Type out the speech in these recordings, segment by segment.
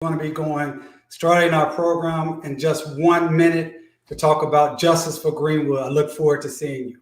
Going to be starting our program in just 1 minute to talk about justice for Greenwood. I look forward to seeing you.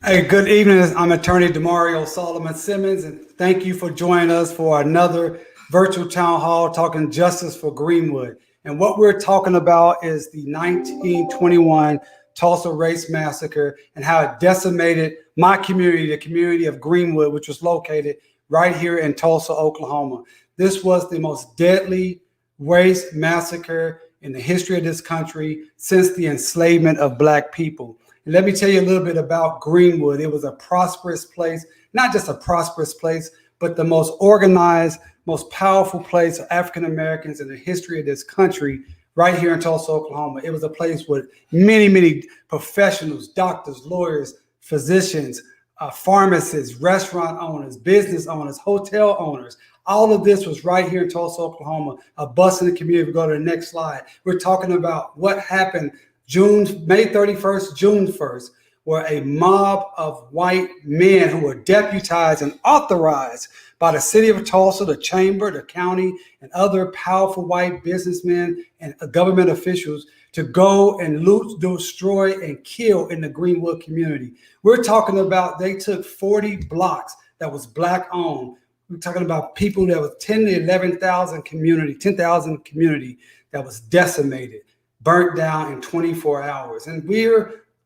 Hey, good evening. I'm attorney Demario Solomon Simmons, and thank you for joining us for another virtual town hall talking justice for Greenwood. And what we're talking about is the 1921 Tulsa Race Massacre and how it decimated my community, the community of Greenwood, which was located right here in Tulsa, Oklahoma. This was the most deadly race massacre in the history of this country since the enslavement of Black people. And let me tell you a little bit about Greenwood. It was a prosperous place, not just a prosperous place, but the most organized, most powerful place of African Americans in the history of this country, right here in Tulsa, Oklahoma. It was a place with many, many professionals, doctors, lawyers, physicians, pharmacists, restaurant owners, business owners, hotel owners. All of this was right here in Tulsa, Oklahoma, a bustling community. We go to the next slide. We're talking about what happened May 31st, June 1st, where a mob of white men who were deputized and authorized by the city of Tulsa, the chamber, the county, and other powerful white businessmen and government officials to go and loot, destroy, and kill in the Greenwood community. We're talking about they took 40 blocks that was Black owned. We're talking about people that was 10 to 11,000 community, 10,000 community that was decimated, burnt down in 24 hours. And we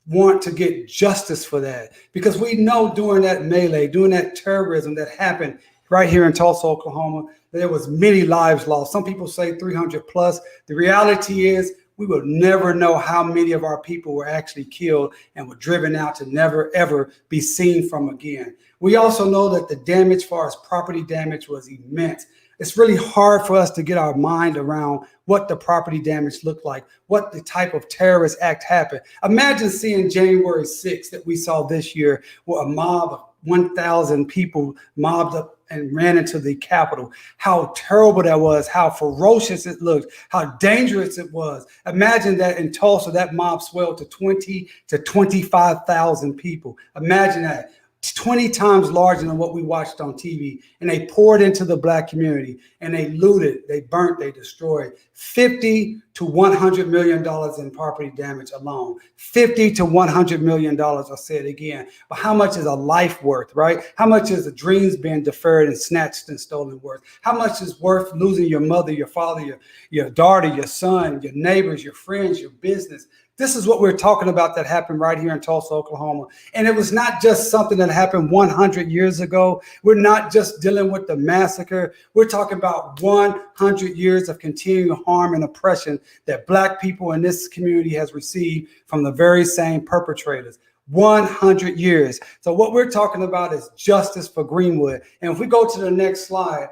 want to get justice for that because we know during that melee, during that terrorism that happened right here in Tulsa, Oklahoma, there was many lives lost. Some people say 300 plus. The reality is we will never know how many of our people were actually killed and were driven out to never, ever be seen from again. We also know that the damage as far as property damage was immense. It's really hard for us to get our mind around what the property damage looked like, what the type of terrorist act happened. Imagine seeing January 6th that we saw this year, where a mob of 1,000 people mobbed up and ran into the Capitol. How terrible that was, how ferocious it looked, how dangerous it was. Imagine that in Tulsa, that mob swelled to 20 to 25,000 people. Imagine that. 20 times larger than what we watched on TV, and they poured into the Black community and they looted, they burnt, they destroyed. $50 to $100 million in property damage alone. $50 to $100 million, I'll say it again. But how much is a life worth, right? How much is the dreams being deferred and snatched and stolen worth? How much is worth losing your mother, your father, your daughter, your son, your neighbors, your friends, your business? This is what we're talking about that happened right here in Tulsa, Oklahoma. And it was not just something that happened 100 years ago. We're not just dealing with the massacre. We're talking about 100 years of continuing harm and oppression that Black people in this community has received from the very same perpetrators. 100 years. So what we're talking about is justice for Greenwood. And if we go to the next slide,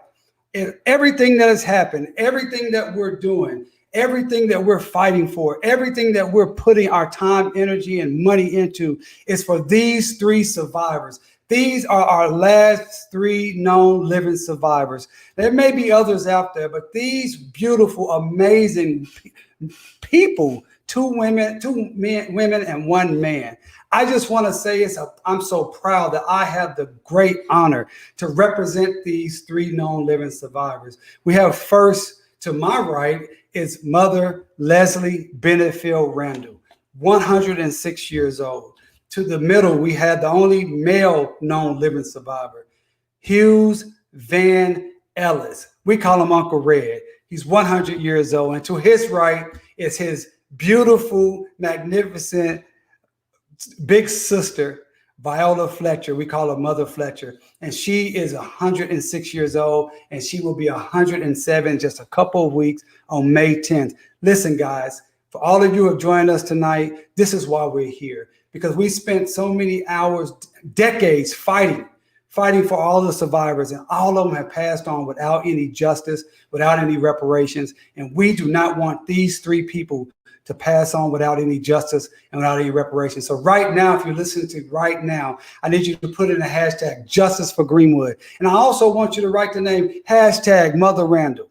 everything that has happened, everything that we're doing, everything that we're fighting for, everything that we're putting our time, energy, and money into is for these three survivors. These are our last three known living survivors. There may be others out there, but these beautiful, amazing people, two women and one man. I just want to say I'm so proud that I have the great honor to represent these three known living survivors. We have first, to my right, is Mother Leslie Benefield Randall, 106 years old. To the middle, we had the only male known living survivor, Hughes Van Ellis. We call him Uncle Red. He's 100 years old. And to his right is his beautiful, magnificent big sister, Viola Fletcher. We call her Mother Fletcher. And she is 106 years old, and she will be 107 just a couple of weeks on May 10th. Listen, guys, for all of you who have joined us tonight, this is why we're here. Because we spent so many hours, decades fighting for all the survivors, and all of them have passed on without any justice, without any reparations. And we do not want these three people to pass on without any justice and without any reparations. So right now, if you're listening to right now, I need you to put in a hashtag Justice for Greenwood. And I also want you to write the name hashtag Mother Randall,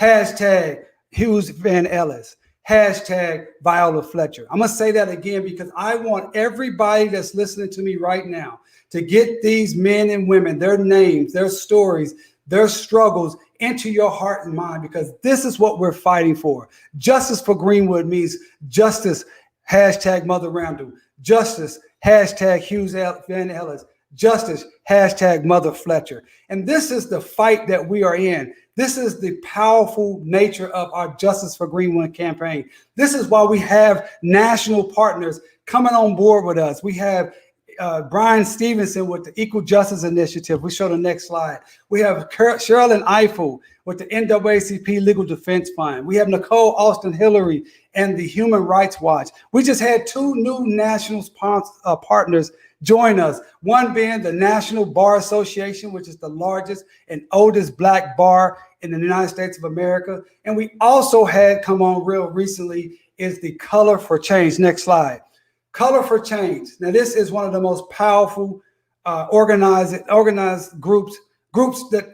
hashtag Hughes Van Ellis, hashtag Viola Fletcher. I'm going to say that again because I want everybody that's listening to me right now to get these men and women, their names, their stories, their struggles into your heart and mind, because this is what we're fighting for. Justice for Greenwood means justice, hashtag Mother Randall, justice, hashtag Hughes Van Ellis, justice, hashtag Mother Fletcher. And this is the fight that we are in. This is the powerful nature of our Justice for Greenwood campaign. This is why we have national partners coming on board with us. We have Brian Stevenson with the Equal Justice Initiative. We show the next slide. We have Sherilyn Eiffel with the NAACP Legal Defense Fund. We have Nicole Austin Hillary and the Human Rights Watch. We just had two new national partners join us, one being the National Bar Association, which is the largest and oldest Black bar in the United States of America. And we also had come on real recently is the Color for Change. Next slide. Color for Change. Now, this is one of the most powerful organized groups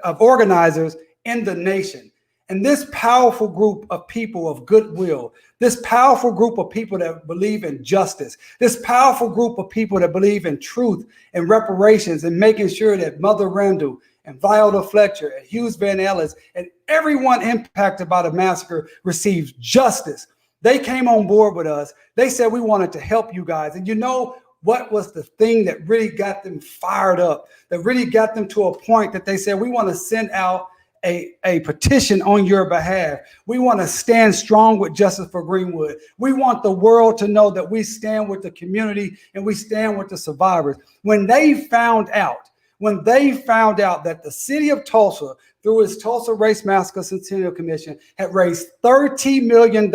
of organizers in the nation. And this powerful group of people of goodwill, this powerful group of people that believe in justice, this powerful group of people that believe in truth and reparations and making sure that Mother Randall and Viola Fletcher and Hughes Van Ellis and everyone impacted by the massacre receives justice. They came on board with us. They said we wanted to help you guys. And you know what was the thing that really got them fired up, that really got them to a point that they said, we want to send out a petition on your behalf. We want to stand strong with Justice for Greenwood. We want the world to know that we stand with the community and we stand with the survivors. When they found out that the city of Tulsa, through its Tulsa Race Massacre Centennial Commission, had raised $30 million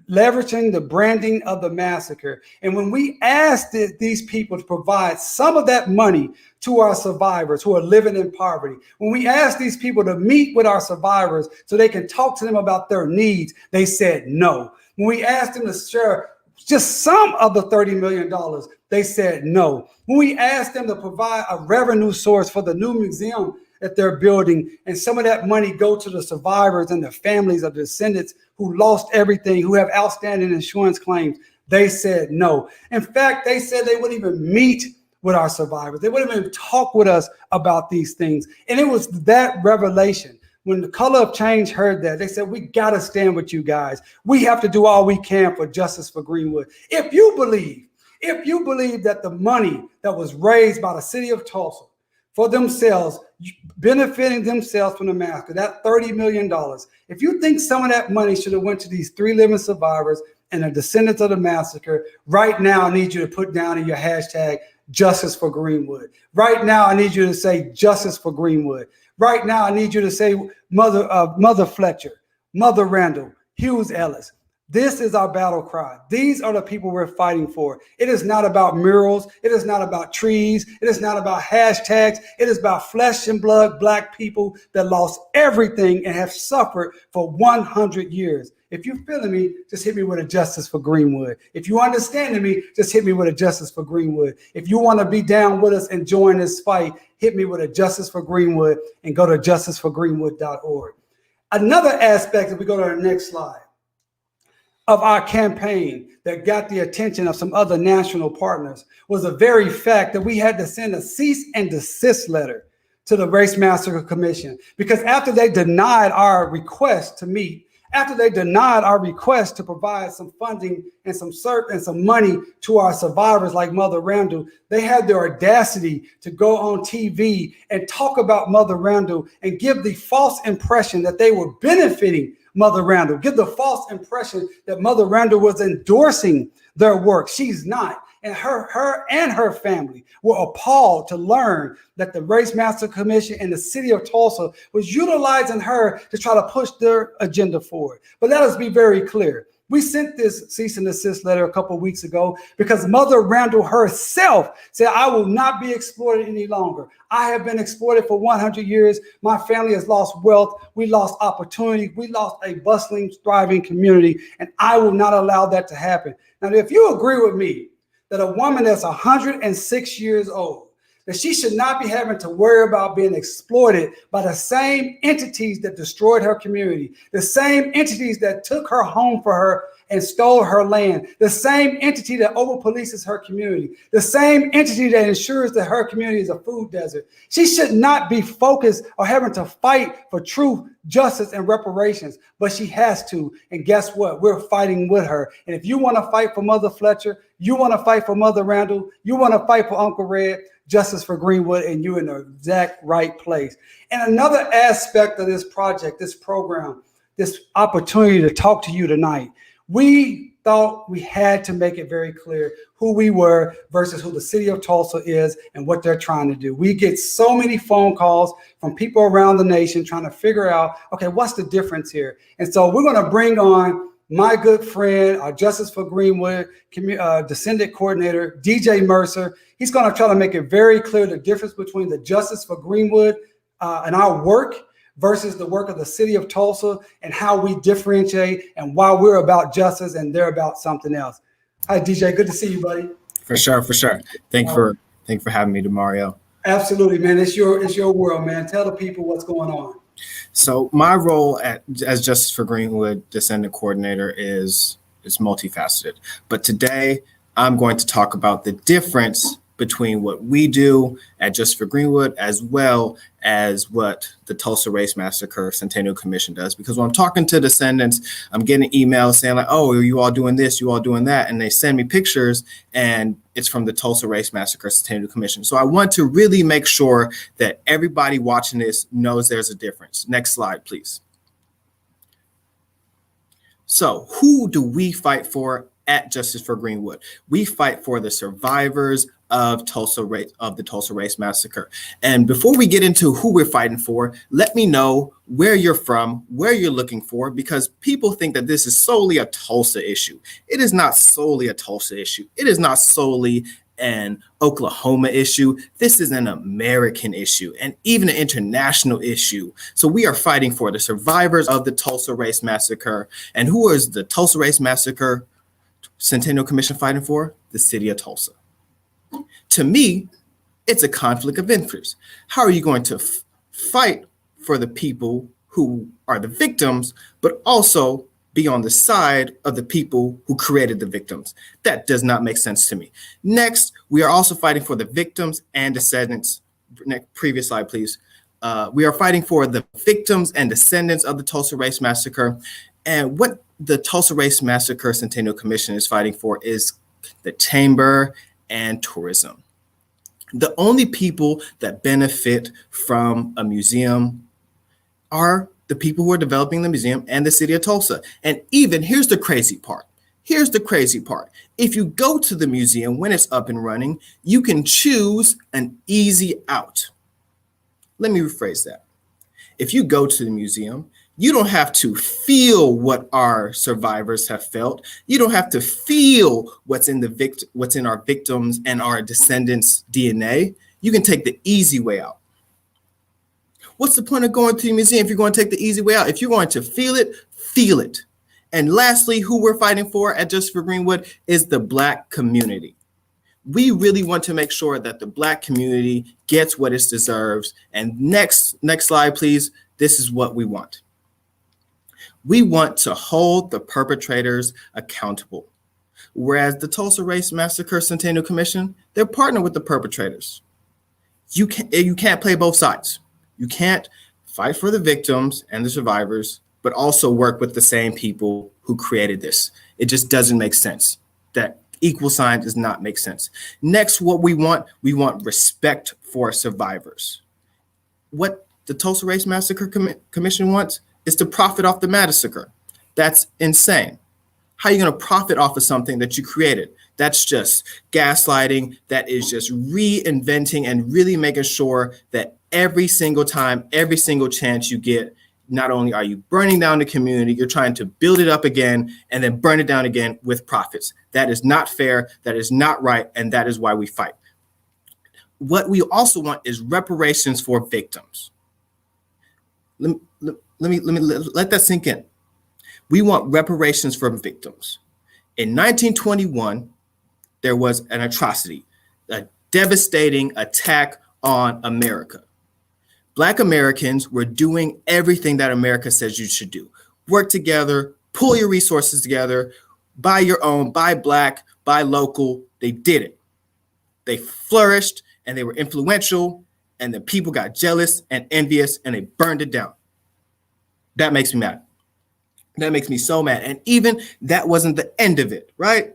leveraging the branding of the massacre. And when we asked these people to provide some of that money to our survivors who are living in poverty, when we asked these people to meet with our survivors so they can talk to them about their needs, they said no. When we asked them to share just some of the $30 million, they said no. When we asked them to provide a revenue source for the new museum that they're building, and some of that money go to the survivors and the families of the descendants who lost everything, who have outstanding insurance claims, they said no. In fact, they said they wouldn't even meet with our survivors. They wouldn't even talk with us about these things. And it was that revelation. When the Color of Change heard that, they said, we got to stand with you guys. We have to do all we can for Justice for Greenwood. If you believe that the money that was raised by the city of Tulsa for themselves, benefiting themselves from the massacre, that $30 million, if you think some of that money should have went to these three living survivors and the descendants of the massacre, right now I need you to put down in your hashtag Justice for Greenwood. Right now I need you to say Justice for Greenwood. Right now I need you to say Mother Fletcher, Mother Randall, Hughes Ellis. This is our battle cry. These are the people we're fighting for. It is not about murals. It is not about trees. It is not about hashtags. It is about flesh and blood Black people that lost everything and have suffered for 100 years. If you're feeling me, just hit me with a Justice for Greenwood. If you understand me, just hit me with a Justice for Greenwood. If you want to be down with us and join this fight, hit me with a Justice for Greenwood and go to justiceforgreenwood.org. Another aspect, if we go to our next slide, of our campaign that got the attention of some other national partners was the very fact that we had to send a cease and desist letter to the Race Massacre Commission, because after they denied our request to meet, after they denied our request to provide some funding and some money to our survivors like Mother Randall, they had the audacity to go on TV and talk about Mother Randall and give the false impression that they were benefiting Mother Randall, give the false impression that Mother Randall was endorsing their work. She's not. And her family were appalled to learn that the Race Massacre Commission and the city of Tulsa was utilizing her to try to push their agenda forward. But let us be very clear. We sent this cease and desist letter a couple of weeks ago because Mother Randall herself said, I will not be exploited any longer. I have been exploited for 100 years. My family has lost wealth. We lost opportunity. We lost a bustling, thriving community, and I will not allow that to happen. Now, if you agree with me that a woman that's 106 years old, that she should not be having to worry about being exploited by the same entities that destroyed her community, the same entities that took her home for her and stole her land, the same entity that over-polices her community, the same entity that ensures that her community is a food desert. She should not be focused or having to fight for truth, justice, and reparations, but she has to. And guess what? We're fighting with her. And if you want to fight for Mother Fletcher, you want to fight for Mother Randall, you want to fight for Uncle Red, Justice for Greenwood, and you're in the exact right place. And another aspect of this project, this program, this opportunity to talk to you tonight, we thought we had to make it very clear who we were versus who the city of Tulsa is and what they're trying to do. We get so many phone calls from people around the nation trying to figure out, okay, what's the difference here? And so we're going to bring on my good friend, our Justice for Greenwood Descendant Coordinator, DJ Mercer. He's going to try to make it very clear the difference between the Justice for Greenwood and our work versus the work of the city of Tulsa and how we differentiate and why we're about justice and they're about something else. Hi, DJ. Good to see you, buddy. For sure. Thank you for having me, Demario. Absolutely, man. It's your world, man. Tell the people what's going on. So my role as Justice for Greenwood Descendant Coordinator is multifaceted. But today I'm going to talk about the difference between what we do at Justice for Greenwood as well as what the Tulsa Race Massacre Centennial Commission does. Because when I'm talking to descendants, I'm getting emails saying like, oh, are you all doing this? You all doing that? And they send me pictures and it's from the Tulsa Race Massacre Centennial Commission. So I want to really make sure that everybody watching this knows there's a difference. Next slide, please. So who do we fight for at Justice for Greenwood? We fight for the survivors of the Tulsa Race Massacre. And before we get into who we're fighting for, let me know where you're from, where you're looking for, because people think that this is solely a Tulsa issue. It is not solely a Tulsa issue. It is not solely an Oklahoma issue. This is an American issue and even an international issue. So we are fighting for the survivors of the Tulsa Race Massacre. And who is the Tulsa Race Massacre Centennial Commission fighting for? The city of Tulsa. To me, it's a conflict of interest. How are you going to fight for the people who are the victims, but also be on the side of the people who created the victims? That does not make sense to me. Next, we are also fighting for the victims and descendants. Previous slide, please. We are fighting for the victims and descendants of the Tulsa Race Massacre. And what the Tulsa Race Massacre Centennial Commission is fighting for is the chamber and tourism. The only people that benefit from a museum are the people who are developing the museum and the city of Tulsa. And even here's the crazy part. If you go to the museum when it's up and running, you can choose an easy out. Let me rephrase that. If you go to the museum, you don't have to feel what our survivors have felt. You don't have to feel what's in our victims and our descendants' DNA. You can take the easy way out. What's the point of going to the museum if you're going to take the easy way out? If you're going to feel it, feel it. And lastly, who we're fighting for at Justice for Greenwood is the Black community. We really want to make sure that the Black community gets what it deserves. And next slide, please. This is what we want. We want to hold the perpetrators accountable. Whereas the Tulsa Race Massacre Centennial Commission, they're partnered with the perpetrators. You can't play both sides. You can't fight for the victims and the survivors, but also work with the same people who created this. It just doesn't make sense. That equal sign does not make sense. Next, what we want respect for survivors. What the Tulsa Race Massacre Commission wants is to profit off the massacre. That's insane. How are you going to profit off of something that you created? That's just gaslighting. That is just reinventing and really making sure that every single time, every single chance you get, not only are you burning down the community, you're trying to build it up again and then burn it down again with profits. That is not fair. That is not right. And that is why we fight. What we also want is reparations for victims. Let me let that sink in. We want reparations for victims. In 1921, there was an atrocity, a devastating attack on America. Black Americans were doing everything that America says you should do. Work together, pull your resources together, buy your own, buy Black, buy local. They did it. They flourished and they were influential, and the people got jealous and envious and they burned it down. That makes me mad. That makes me so mad. And even that wasn't the end of it, right?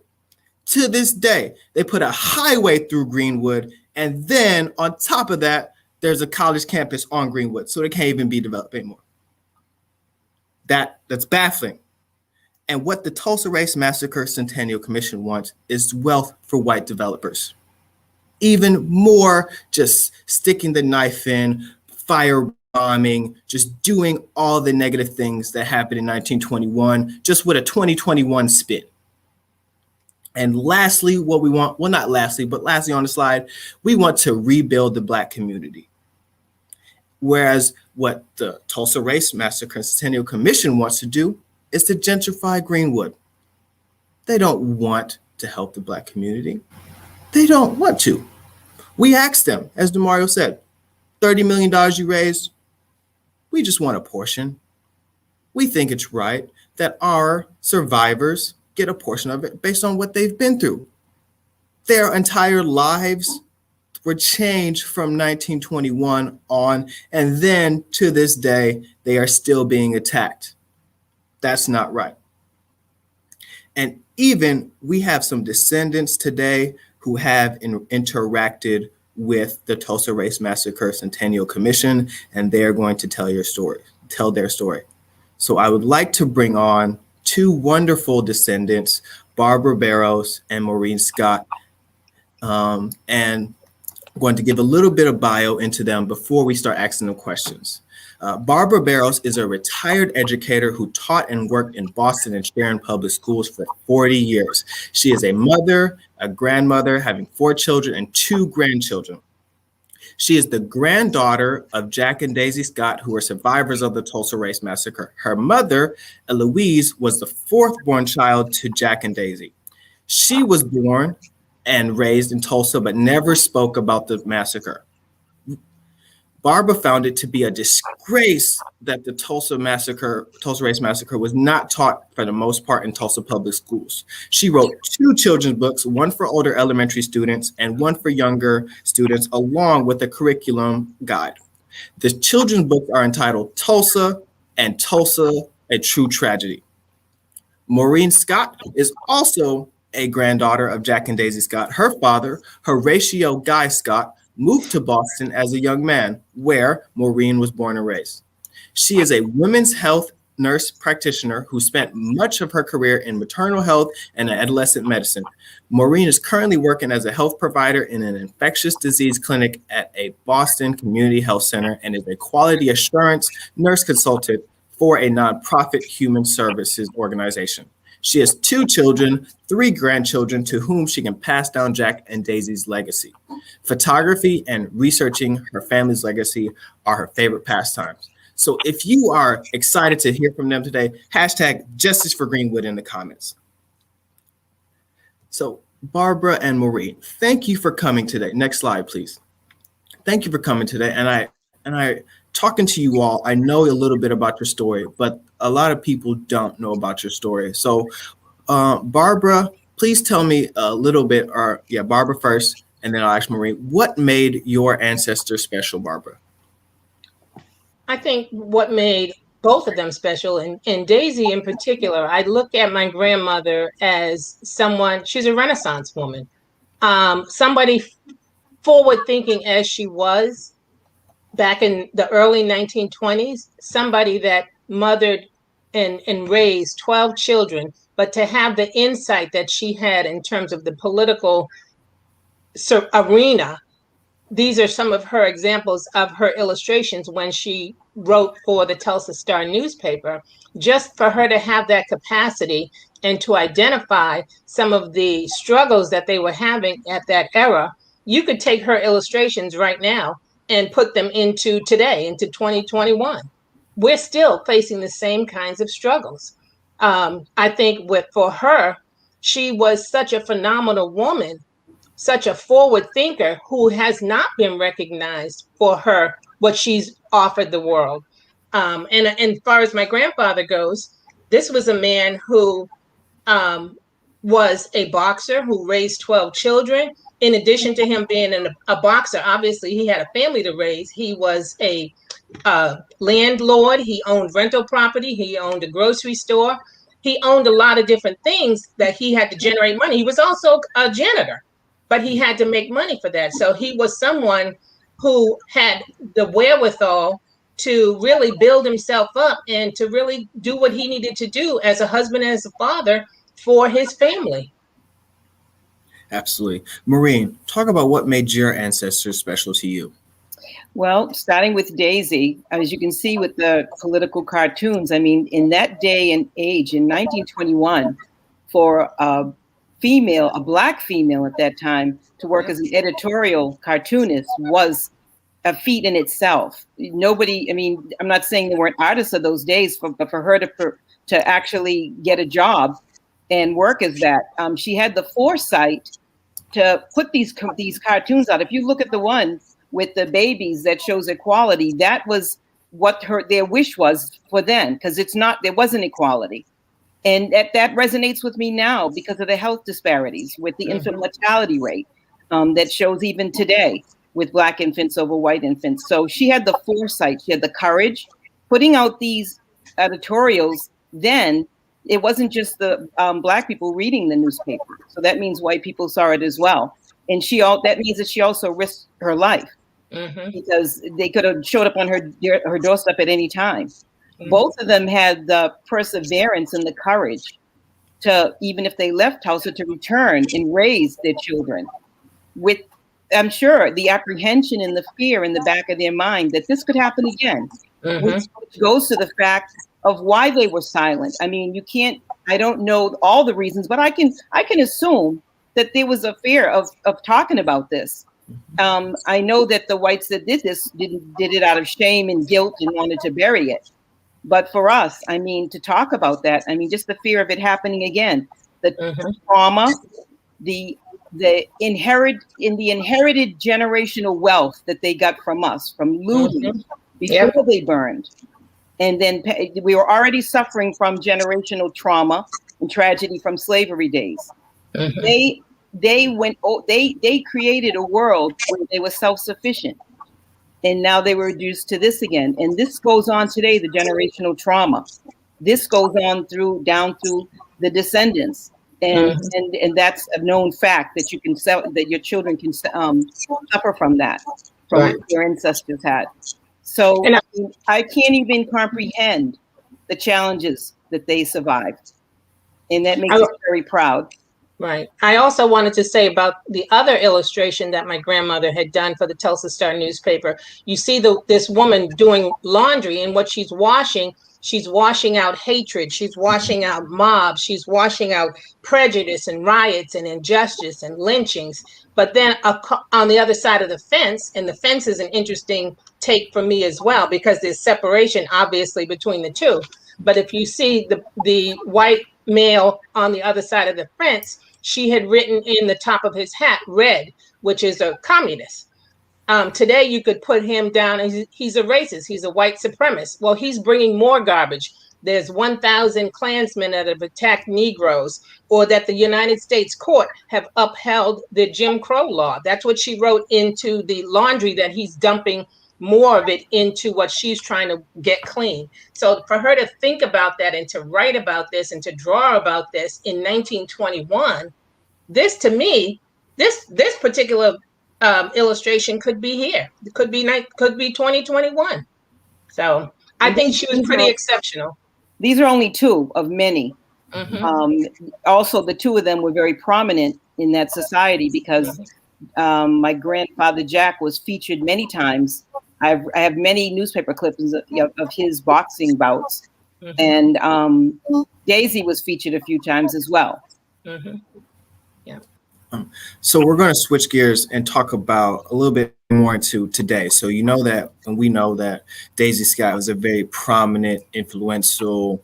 To this day, they put a highway through Greenwood, and then on top of that, there's a college campus on Greenwood, so they can't even be developed anymore. That's baffling. And what the Tulsa Race Massacre Centennial Commission wants is wealth for white developers. Even more just sticking the knife in, firebombing, just doing all the negative things that happened in 1921, just with a 2021 spin. And lastly, what we want, well, not lastly, but lastly on the slide, we want to rebuild the Black community. Whereas what the Tulsa Race Massacre Centennial Commission wants to do is to gentrify Greenwood. They don't want to help the Black community. They don't want to. We asked them, as DeMario said, $30 million you raised, we just want a portion. We think it's right that our survivors get a portion of it based on what they've been through. Their entire lives were changed from 1921 on, and then to this day, they are still being attacked. That's not right. And even we have some descendants today who have interacted with the Tulsa Race Massacre Centennial Commission, and they're going to tell their story. So I would like to bring on two wonderful descendants, Barbara Barros and Maureen Scott, and I'm going to give a little bit of bio into them before we start asking them questions. Barbara Barros is a retired educator who taught and worked in Boston and Sharon public schools for 40 years. She is a mother, a grandmother, having 4 children and 2 grandchildren. She is the granddaughter of Jack and Daisy Scott, who are survivors of the Tulsa Race Massacre. Her mother, Eloise, was the 4th born child to Jack and Daisy. She was born and raised in Tulsa, but never spoke about the massacre. Barbara found it to be a disgrace that the Tulsa Race Massacre was not taught for the most part in Tulsa public schools. She wrote 2 children's books, one for older elementary students and one for younger students, along with a curriculum guide. The children's books are entitled Tulsa and Tulsa, A True Tragedy. Maureen Scott is also a granddaughter of Jack and Daisy Scott. Her father, Horatio Guy Scott, moved to Boston as a young man, where Maureen was born and raised. She is a women's health nurse practitioner who spent much of her career in maternal health and adolescent medicine. Maureen is currently working as a health provider in an infectious disease clinic at a Boston community health center and is a quality assurance nurse consultant for a nonprofit human services organization. She has 2 children, 3 grandchildren to whom she can pass down Jack and Daisy's legacy. Photography and researching her family's legacy are her favorite pastimes. So if you are excited to hear from them today, hashtag Justice for Greenwood in the comments. So Barbara and Maureen, thank you for coming today. Next slide, please. Thank you for coming today. And I talking to you all, I know a little bit about your story, but a lot of people don't know about your story. So Barbara, please tell me a little bit, Barbara first, and then I'll ask Maureen, what made your ancestors special, Barbara? I think what made both of them special, and Daisy in particular, I look at my grandmother as someone, she's a Renaissance woman, somebody forward thinking as she was back in the early 1920s, somebody that mothered and raised 12 children but to have the insight that she had in terms of the political arena. These are some of her examples of her illustrations when she wrote for the Tulsa Star newspaper, just for her to have that capacity and to identify some of the struggles that they were having at that era. You could take her illustrations right now and put them into today, into 2021. We're still facing the same kinds of struggles. I think for her, she was such a phenomenal woman, such a forward thinker who has not been recognized for what she's offered the world. And as far as my grandfather goes, this was a man who was a boxer who raised 12 children. In addition to him being a boxer, obviously he had a family to raise. He was a landlord. He owned rental property. He owned a grocery store. He owned a lot of different things that he had to generate money. He was also a janitor, but he had to make money for that. So he was someone who had the wherewithal to really build himself up and to really do what he needed to do as a husband and as a father for his family. Absolutely. Maureen, talk about what made your ancestors special to you. Well, starting with Daisy, as you can see with the political cartoons, I mean, in that day and age, in 1921, for a Black female at that time, to work as an editorial cartoonist was a feat in itself. Nobody, I mean, I'm not saying there weren't artists of those days, but for her to actually get a job and work as that, she had the foresight to put these cartoons out. If you look at the one with the babies that shows equality, that was what their wish was for then, because there wasn't equality. And that resonates with me now because of the health disparities with the infant mortality rate that shows even today with Black infants over white infants. So she had the foresight, she had the courage. Putting out these editorials then, it wasn't just the Black people reading the newspaper. So that means white people saw it as well. And that means that she also risked her life because they could have showed up on her doorstep at any time. Both of them had the perseverance and the courage to, even if they left Tulsa, to return and raise their children with, I'm sure, the apprehension and the fear in the back of their mind that this could happen again, which goes to the fact of why they were silent. I mean, I don't know all the reasons, but I can assume that there was a fear of talking about this. I know that the whites that did this did it out of shame and guilt and wanted to bury it. But for us, I mean, to talk about that, I mean, just the fear of it happening again, the trauma, the inherited generational wealth that they got from us, from looting before they burned. And then we were already suffering from generational trauma and tragedy from slavery days. They created a world where they were self-sufficient. And now they were reduced to this again. And this goes on today, the generational trauma. This goes on down through the descendants. And that's a known fact that your children can suffer from that, from what your ancestors had. So I can't even comprehend the challenges that they survived. And that makes me very proud. Right. I also wanted to say about the other illustration that my grandmother had done for the Tulsa Star newspaper. You see this woman doing laundry, and what she's washing out hatred. She's washing out mobs. She's washing out prejudice and riots and injustice and lynchings. But then on the other side of the fence, and the fence is an interesting take for me as well, because there's separation obviously between the two. But if you see the white male on the other side of the fence, she had written in the top of his hat, red, which is a communist. Today, you could put him down and he's a racist. He's a white supremacist. Well, he's bringing more garbage. There's 1,000 Klansmen that have attacked Negroes, or that the United States court have upheld the Jim Crow law. That's what she wrote into the laundry that he's dumping more of it into what she's trying to get clean. So for her to think about that and to write about this and to draw about this in 1921, this to me, this particular illustration could be here. It could be 2021. So I think she was pretty exceptional. These are only two of many Also, the two of them were very prominent in that society because my grandfather Jack was featured many times. I have many newspaper clippings of his boxing bouts, and Daisy was featured a few times as well. Yeah. So we're going to switch gears and talk about a little bit more into today. So you know that, and we know that Daisy Scott was a very prominent, influential,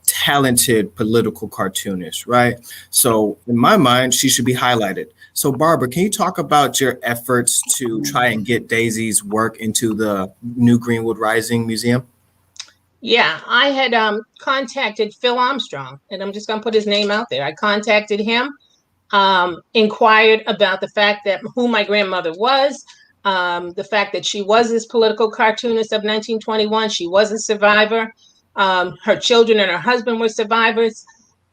talented political cartoonist, right? So in my mind, she should be highlighted. So Barbara, can you talk about your efforts to try and get Daisy's work into the new Greenwood Rising Museum? Yeah, I had contacted Phil Armstrong, and I'm just going to put his name out there. I contacted him, inquired about the fact that who my grandmother was, the fact that she was this political cartoonist of 1921. She was a survivor. Her children and her husband were survivors.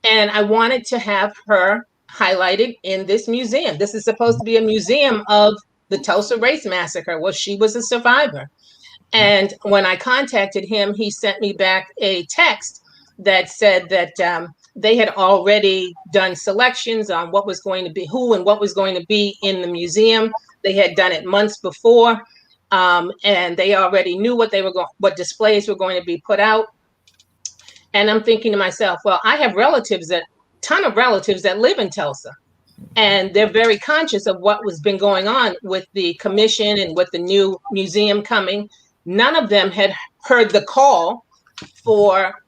And I wanted to have her highlighted in this museum. This is supposed to be a museum of the Tulsa Race Massacre. Well, she was a survivor. And when I contacted him, he sent me back a text that said that they had already done selections on what was going to be, who and what was going to be in the museum. They had done it months before, and they already knew what displays were going to be put out. And I'm thinking to myself, well, I have ton of relatives that live in Tulsa, and they're very conscious of what was been going on with the commission and with the new museum coming. None of them had heard the call for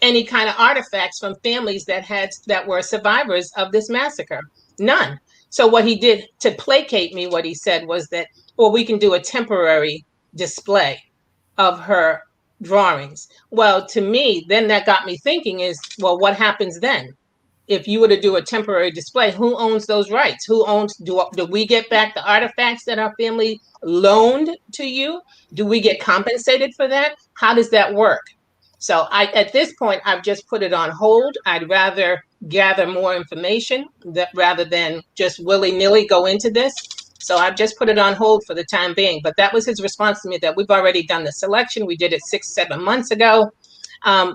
any kind of artifacts from families that were survivors of this massacre. None. So what he did to placate me, what he said was that, well, we can do a temporary display of her drawings. Well, to me, then that got me thinking is, well, what happens then? If you were to do a temporary display, who owns those rights? Who owns, do we get back the artifacts that our family loaned to you? Do we get compensated for that? How does that work? So at this point, I've just put it on hold. I'd rather gather more information rather than just willy-nilly go into this. So I've just put it on hold for the time being. But that was his response to me, that we've already done the selection. We did it 6-7 months ago.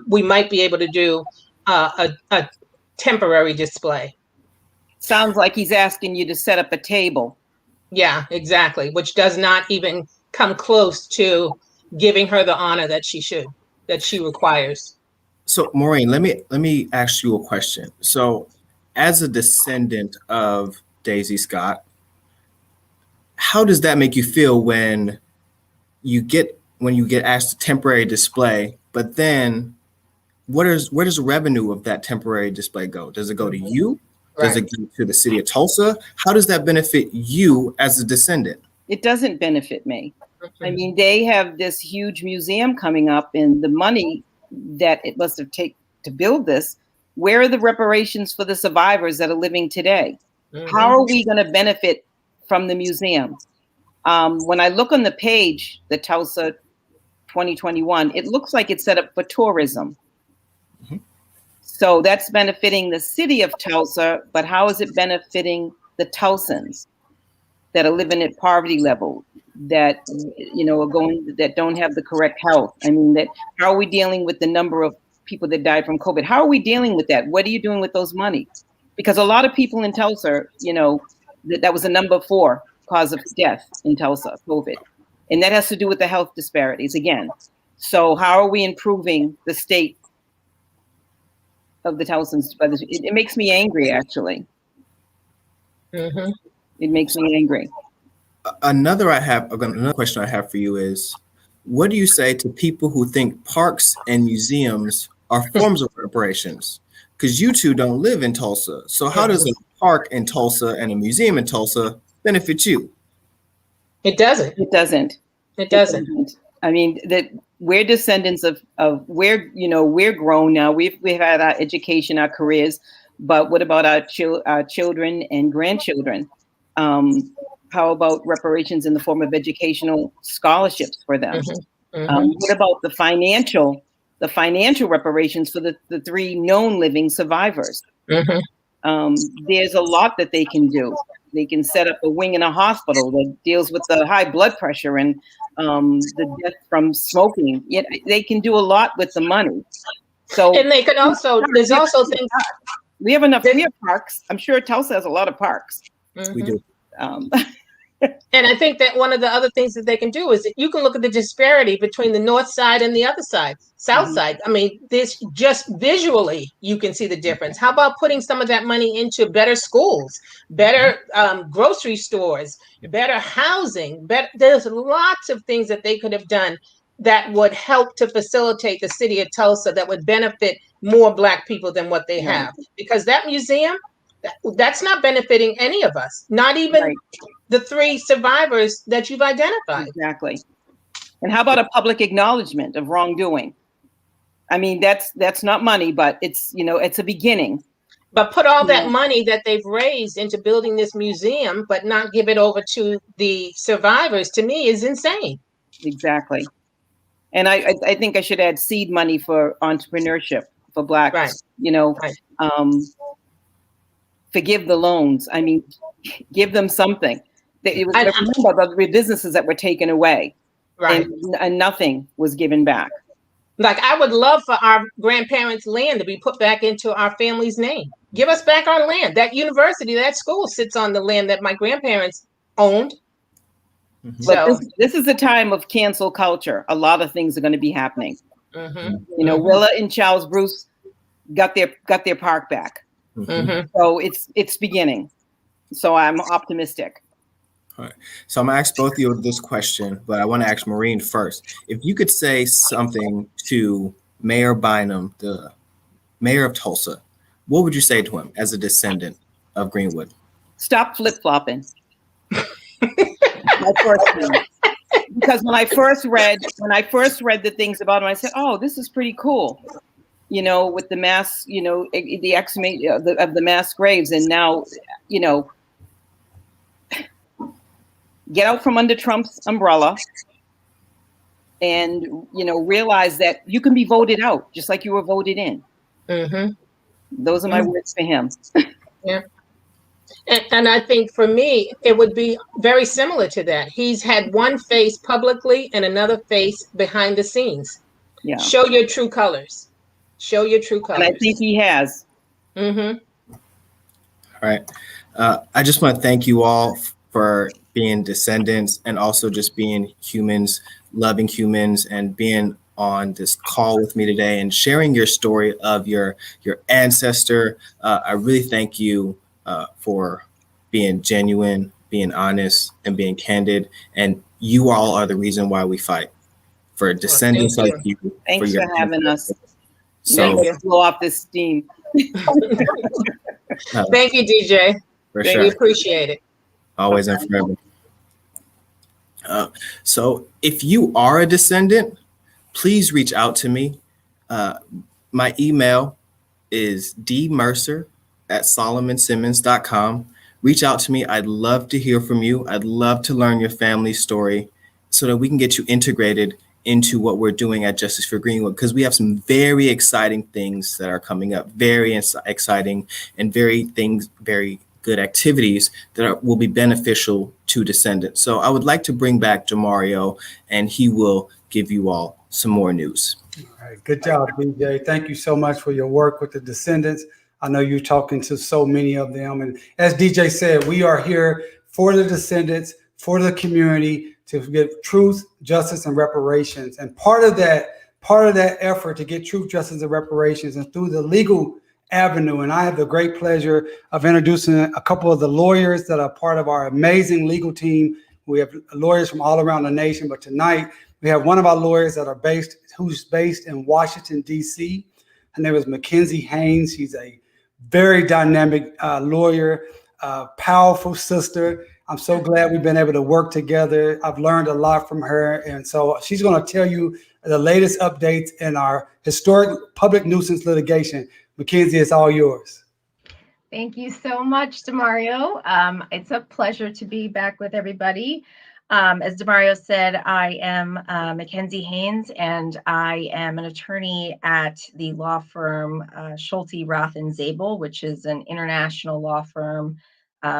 We might be able to do a temporary display. Sounds like he's asking you to set up a table. Yeah, exactly. Which does not even come close to giving her the honor that she requires. So Maureen, let me ask you a question. So as a descendant of Daisy Scott, how does that make you feel when you get asked to temporary display, but then where does the revenue of that temporary display go? Does it go to you? Does it go to the city of Tulsa? How does that benefit you as a descendant? It doesn't benefit me. I mean, they have this huge museum coming up, and the money that it must have taken to build this, where are the reparations for the survivors that are living today? How are we going to benefit from the museum? When I look on the page, the Tulsa 2021, it looks like it's set up for tourism. So that's benefiting the city of Tulsa, but how is it benefiting the Tulsans that are living at poverty level, that that don't have the correct health? I mean, how are we dealing with the number of people that died from COVID? How are we dealing with that? What are you doing with those money? Because a lot of people in Tulsa, that was the number 4 cause of death in Tulsa, COVID. And that has to do with the health disparities again. So how are we improving the state of the Tulsans? It makes me angry, actually. It makes me angry. Another question I have for you is, what do you say to people who think parks and museums are forms of reparations? Because you two don't live in Tulsa. So how does a park in Tulsa and a museum in Tulsa benefit you? It doesn't. It doesn't. It doesn't. I mean, that we're descendants of we're grown now. We've had our education, our careers, but what about our children and grandchildren? How about reparations in the form of educational scholarships for them? What about the financial reparations for the 3 known living survivors? There's a lot that they can do. They can set up a wing in a hospital that deals with the high blood pressure and the death from smoking. Yet they can do a lot with the money. So, And they could also, there's also things. we have enough. We have parks. I'm sure Tulsa has a lot of parks. We do. And I think that one of the other things that they can do is that you can look at the disparity between the north side and the other side, south side. I mean, this just visually, you can see the difference. How about putting some of that money into better schools, better grocery stores, better housing? There's lots of things that they could have done that would help to facilitate the city of Tulsa, that would benefit more Black people than what they have. Because that museum, that's not benefiting any of us, not even the 3 survivors that you've identified. Exactly. And how about a public acknowledgement of wrongdoing? I mean, that's not money, but it's, you know, it's a beginning. But put all that money that they've raised into building this museum, but not give it over to the survivors, to me is insane. Exactly. And I think I should add seed money for entrepreneurship for Blacks, you know, forgive the loans. I mean, give them something. Remember the businesses that were taken away, and nothing was given back. Like, I would love for our grandparents' land to be put back into our family's name. Give us back our land. That university, that school sits on the land that my grandparents owned. But this is a time of cancel culture. A lot of things are going to be happening. You know, Willa and Charles Bruce got their park back. So it's beginning. So I'm optimistic. All right. So I'm gonna ask both of you this question, but I want to ask Maureen first. If you could say something to Mayor Bynum, the mayor of Tulsa, what would you say to him as a descendant of Greenwood? Stop flip-flopping. My first thing. Because when I first read the things about him, I said, "Oh, this is pretty cool." You know, with the mass, you know, the exhumation of the mass graves, and now, you know, get out from under Trump's umbrella, and you know, realize that you can be voted out just like you were voted in. Those are my words for him. And I think for me, it would be very similar to that. He's had one face publicly and another face behind the scenes. Show your true colors. Show your true colors. And I think he has. All right. I just want to thank you all for being descendants and also just being humans, loving humans, and being on this call with me today and sharing your story of your ancestor. I really thank you for being genuine, being honest, and being candid. And you all are the reason why we fight, for descendants like you. Thanks for having us. So blow off this steam. Thank you, DJ. For sure. We appreciate it. Always and forever. So if you are a descendant, please reach out to me. My email is dmercer@solomonsimmons.com. Reach out to me. I'd love to hear from you. I'd love to learn your family story so that we can get you integrated into what we're doing at Justice for Greenwood, because we have some very exciting things that are coming up, very exciting and very good activities that will be beneficial to descendants. So I would like to bring back Jamario, and he will give you all some more news. All right, good job, DJ. Thank you so much for your work with the descendants. I know you're talking to so many of them. And as DJ said, we are here for the descendants, for the community, to get truth, justice, and reparations. And part of that effort to get truth, justice, and reparations is through the legal avenue. And I have the great pleasure of introducing a couple of the lawyers that are part of our amazing legal team. We have lawyers from all around the nation, but tonight we have one of our lawyers who's based in Washington, D.C. Her name is Mackenzie Haynes. She's a very dynamic lawyer, powerful sister. I'm so glad we've been able to work together. I've learned a lot from her. And so she's going to tell you the latest updates in our historic public nuisance litigation. Mackenzie, it's all yours. Thank you so much, Demario. It's a pleasure to be back with everybody. As Demario said, I am Mackenzie Haynes, and I am an attorney at the law firm Schulte, Roth & Zabel, which is an international law firm.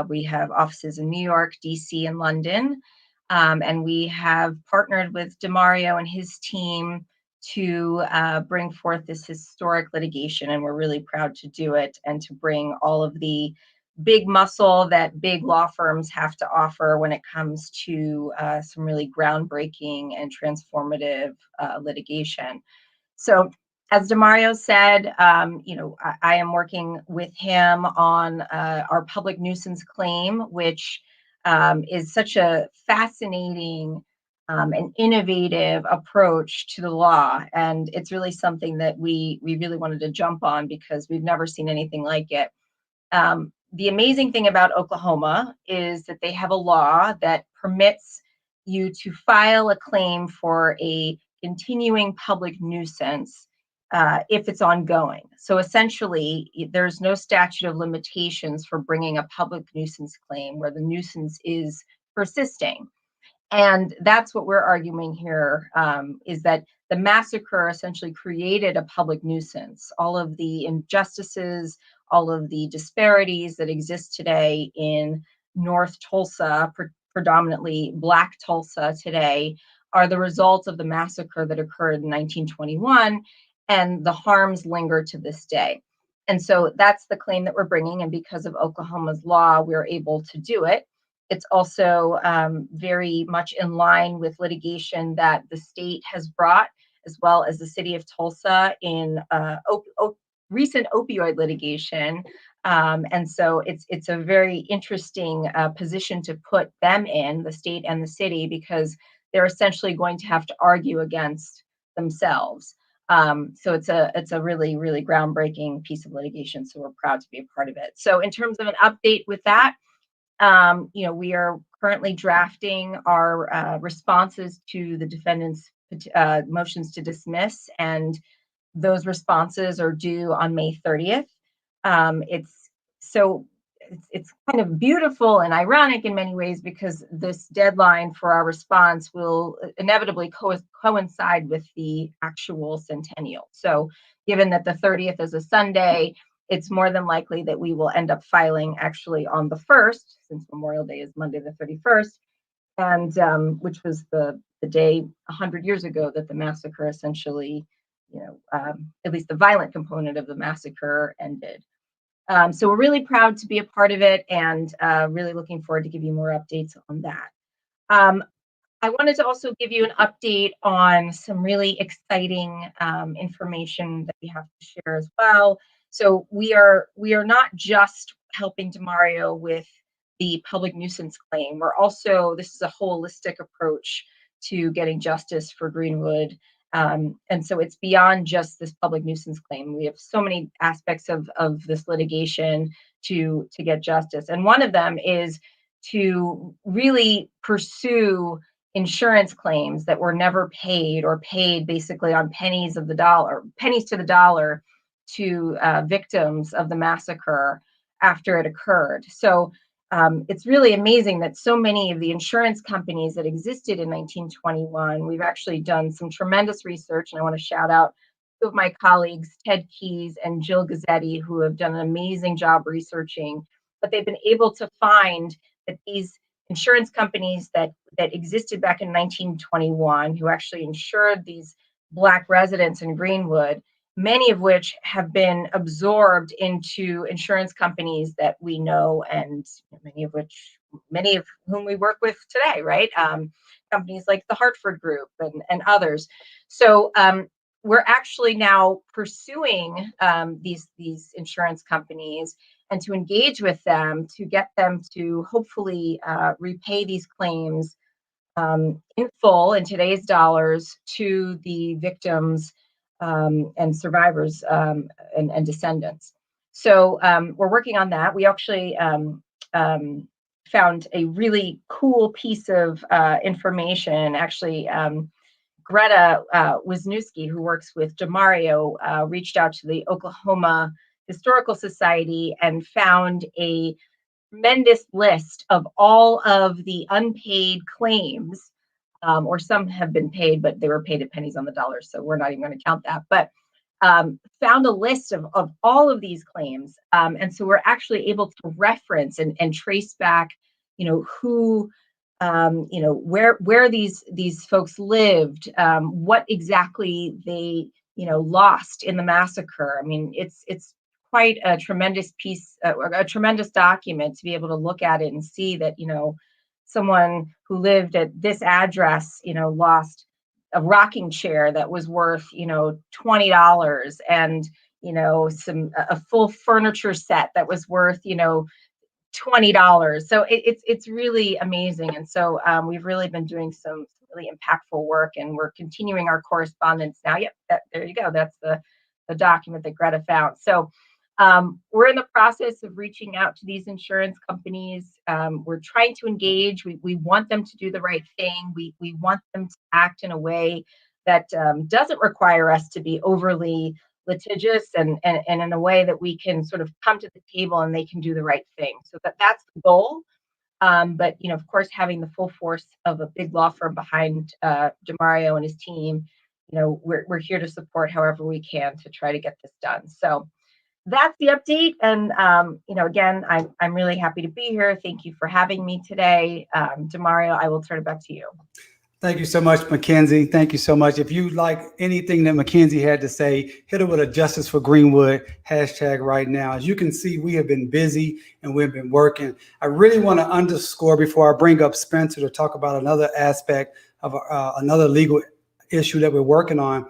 We have offices in New York, DC, and London. And we have partnered with Demario and his team to bring forth this historic litigation, and we're really proud to do it and to bring all of the big muscle that big law firms have to offer when it comes to some really groundbreaking and transformative litigation. So, as Demario said, I am working with him on our public nuisance claim, which is such a fascinating and innovative approach to the law. And it's really something that we really wanted to jump on because we've never seen anything like it. The amazing thing about Oklahoma is that they have a law that permits you to file a claim for a continuing public nuisance if it's ongoing. So essentially, there's no statute of limitations for bringing a public nuisance claim where the nuisance is persisting. And that's what we're arguing here, is that the massacre essentially created a public nuisance. All of the injustices, all of the disparities that exist today in North Tulsa, predominantly Black Tulsa today, are the result of the massacre that occurred in 1921, and the harms linger to this day. And so that's the claim that we're bringing, and because of Oklahoma's law, we're able to do it. It's also very much in line with litigation that the state has brought, as well as the city of Tulsa in recent opioid litigation. And so it's a very interesting position to put them in, the state and the city, because they're essentially going to have to argue against themselves. So it's a really, really groundbreaking piece of litigation. So we're proud to be a part of it. So in terms of an update with that, we are currently drafting our responses to the defendant's motions to dismiss, and those responses are due on May 30th. It's kind of beautiful and ironic in many ways because this deadline for our response will inevitably coincide with the actual centennial. So given that the 30th is a Sunday, it's more than likely that we will end up filing actually on the 1st, since Memorial Day is Monday the 31st, and which was the day 100 years ago that the massacre essentially, at least the violent component of the massacre ended. So we're really proud to be a part of it, and really looking forward to give you more updates on that. I wanted to also give you an update on some really exciting information that we have to share as well. So we are not just helping Demario with the public nuisance claim. We're also, this is a holistic approach to getting justice for Greenwood. And so it's beyond just this public nuisance claim. We have so many aspects of this litigation to get justice. And one of them is to really pursue insurance claims that were never paid, or paid basically on pennies to the dollar to victims of the massacre after it occurred. So it's really amazing that so many of the insurance companies that existed in 1921, we've actually done some tremendous research, and I want to shout out two of my colleagues, Ted Keyes and Jill Gazzetti, who have done an amazing job researching, but they've been able to find that these insurance companies that existed back in 1921, who actually insured these Black residents in Greenwood, many of which have been absorbed into insurance companies that we know, and many of whom we work with today, right? Companies like the Hartford Group and others. So we're actually now pursuing these insurance companies and to engage with them to get them to hopefully repay these claims in full in today's dollars to the victims and survivors and descendants. So we're working on that. We actually found a really cool piece of information. Actually, Greta Wisniewski, who works with Demario, reached out to the Oklahoma Historical Society and found a tremendous list of all of the unpaid claims, or some have been paid, but they were paid at pennies on the dollar, so we're not even going to count that. But found a list of all of these claims, and so we're actually able to reference and trace back, who where these folks lived, what exactly they, lost in the massacre. I mean, it's quite a tremendous piece, a tremendous document to be able to look at it and see that, someone who lived at this address, lost a rocking chair that was worth, $20, and, a full furniture set that was worth, $20. So it's really amazing. And so we've really been doing some really impactful work, and we're continuing our correspondence now. Yep, there you go. That's the document that Greta found. So we're in the process of reaching out to these insurance companies. We're trying to engage. We want them to do the right thing. We want them to act in a way that doesn't require us to be overly litigious, and in a way that we can sort of come to the table and they can do the right thing. So that's the goal. But of course, having the full force of a big law firm behind Demario and his team, we're here to support however we can to try to get this done. So that's the update. And again, I'm really happy to be here. Thank you for having me today. Demario, I will turn it back to you. Thank you so much, Mackenzie. Thank you so much. If you like anything that Mackenzie had to say, hit her with a Justice for Greenwood hashtag right now. As you can see, we have been busy and we've been working. I really want to underscore before I bring up Spencer to talk about another aspect of another legal issue that we're working on,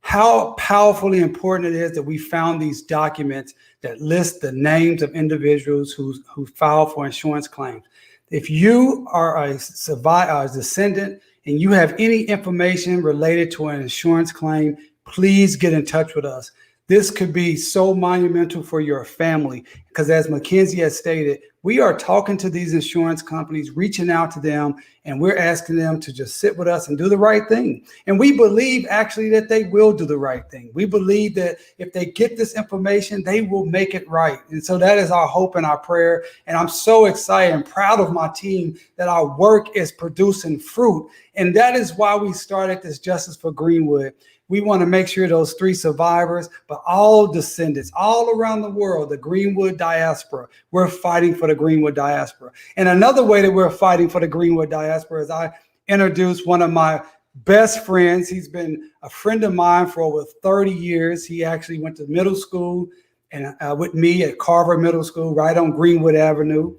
how powerfully important it is that we found these documents that list the names of individuals who filed for insurance claims. If you are a descendant and you have any information related to an insurance claim, please get in touch with us. This could be so monumental for your family because, as Mackenzie has stated, we are talking to these insurance companies, reaching out to them, and we're asking them to just sit with us and do the right thing. And we believe actually that they will do the right thing. We believe that if they get this information, they will make it right. And so that is our hope and our prayer. And I'm so excited and proud of my team that our work is producing fruit. And that is why we started this Justice for Greenwood. We want to make sure those 3 survivors, but all descendants all around the world, the Greenwood diaspora, we're fighting for the Greenwood diaspora. And another way that we're fighting for the Greenwood diaspora is I introduced one of my best friends. He's been a friend of mine for over 30 years. He actually went to middle school and with me at Carver Middle School, right on Greenwood Avenue.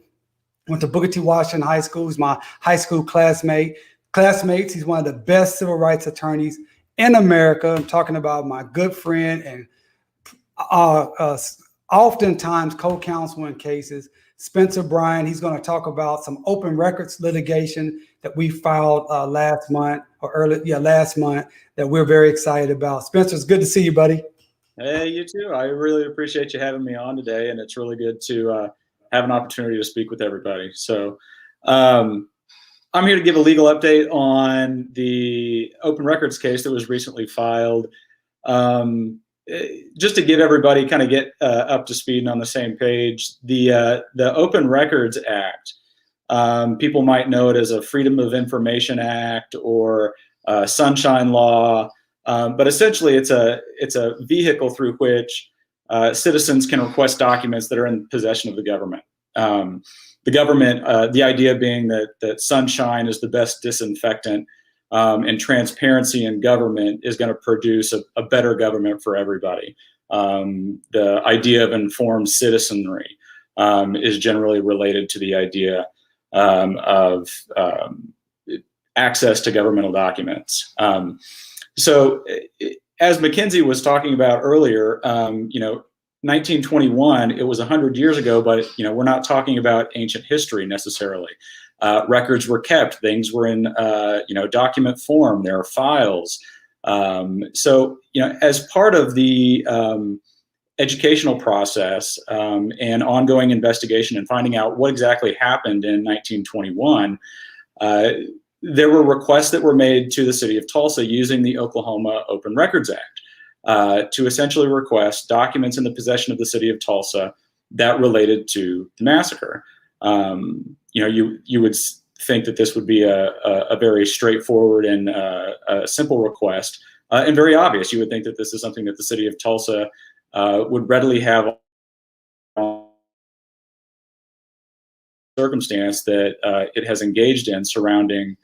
Went to Booker T. Washington High School. He's my high school classmates. He's one of the best civil rights attorneys in America. I'm talking about my good friend and oftentimes co-counsel in cases, Spencer Bryan. He's going to talk about some open records litigation that we filed last month that we're very excited about. Spencer, it's good to see you, buddy. Hey, you too. I really appreciate you having me on today, and it's really good to have an opportunity to speak with everybody. So I'm here to give a legal update on the open records case that was recently filed. Just to give everybody kind of get up to speed and on the same page, the Open Records Act, people might know it as a Freedom of Information Act or Sunshine Law, but essentially it's a vehicle through which citizens can request documents that are in possession of the government. The government, the idea being that sunshine is the best disinfectant, and transparency in government is going to produce a better government for everybody. The idea of informed citizenry is generally related to the idea of access to governmental documents. So as Mackenzie was talking about earlier, 1921, it was 100 years ago, but we're not talking about ancient history necessarily. Records were kept, things were in document form, there are files. So as part of the educational process and ongoing investigation and finding out what exactly happened in 1921, there were requests that were made to the city of Tulsa using the Oklahoma Open Records Act to essentially request documents in the possession of the city of Tulsa that related to the massacre. You would think that this would be a very straightforward and a simple request and very obvious. You would think that this is something that the city of Tulsa would readily have circumstance that it has engaged in surrounding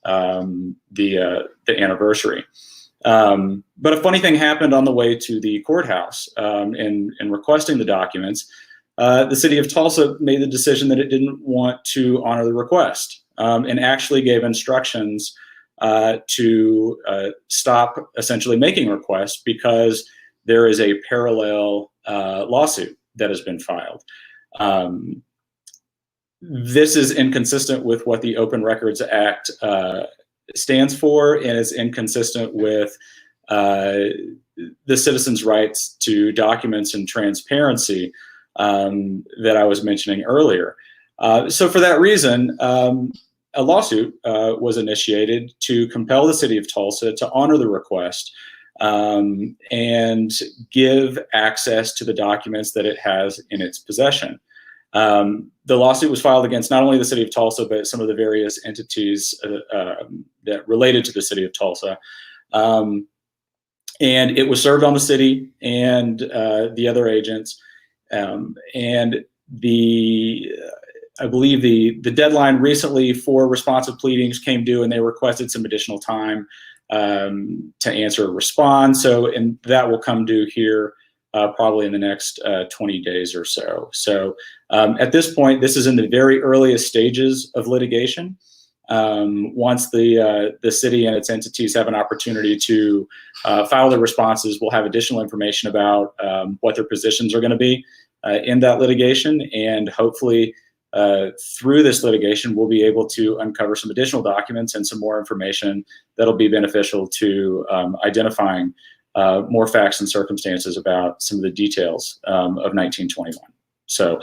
the anniversary. But a funny thing happened on the way to the courthouse. In requesting the documents, the city of Tulsa made the decision that it didn't want to honor the request, and actually gave instructions to stop essentially making requests because there is a parallel lawsuit that has been filed. This is inconsistent with what the Open Records Act stands for, and is inconsistent with the citizens' rights to documents and transparency that I was mentioning earlier. So for that reason, a lawsuit was initiated to compel the city of Tulsa to honor the request and give access to the documents that it has in its possession. The lawsuit was filed against not only the city of Tulsa, but some of the various entities that related to the city of Tulsa. And it was served on the city and the other agents. And I believe the deadline recently for responsive pleadings came due, and they requested some additional time to answer a response. And that will come due here probably in the next 20 days or so. So at this point, this is in the very earliest stages of litigation. Once the city and its entities have an opportunity to file their responses, we'll have additional information about what their positions are going to be in that litigation. And hopefully through this litigation, we'll be able to uncover some additional documents and some more information that'll be beneficial to identifying more facts and circumstances about some of the details of 1921. So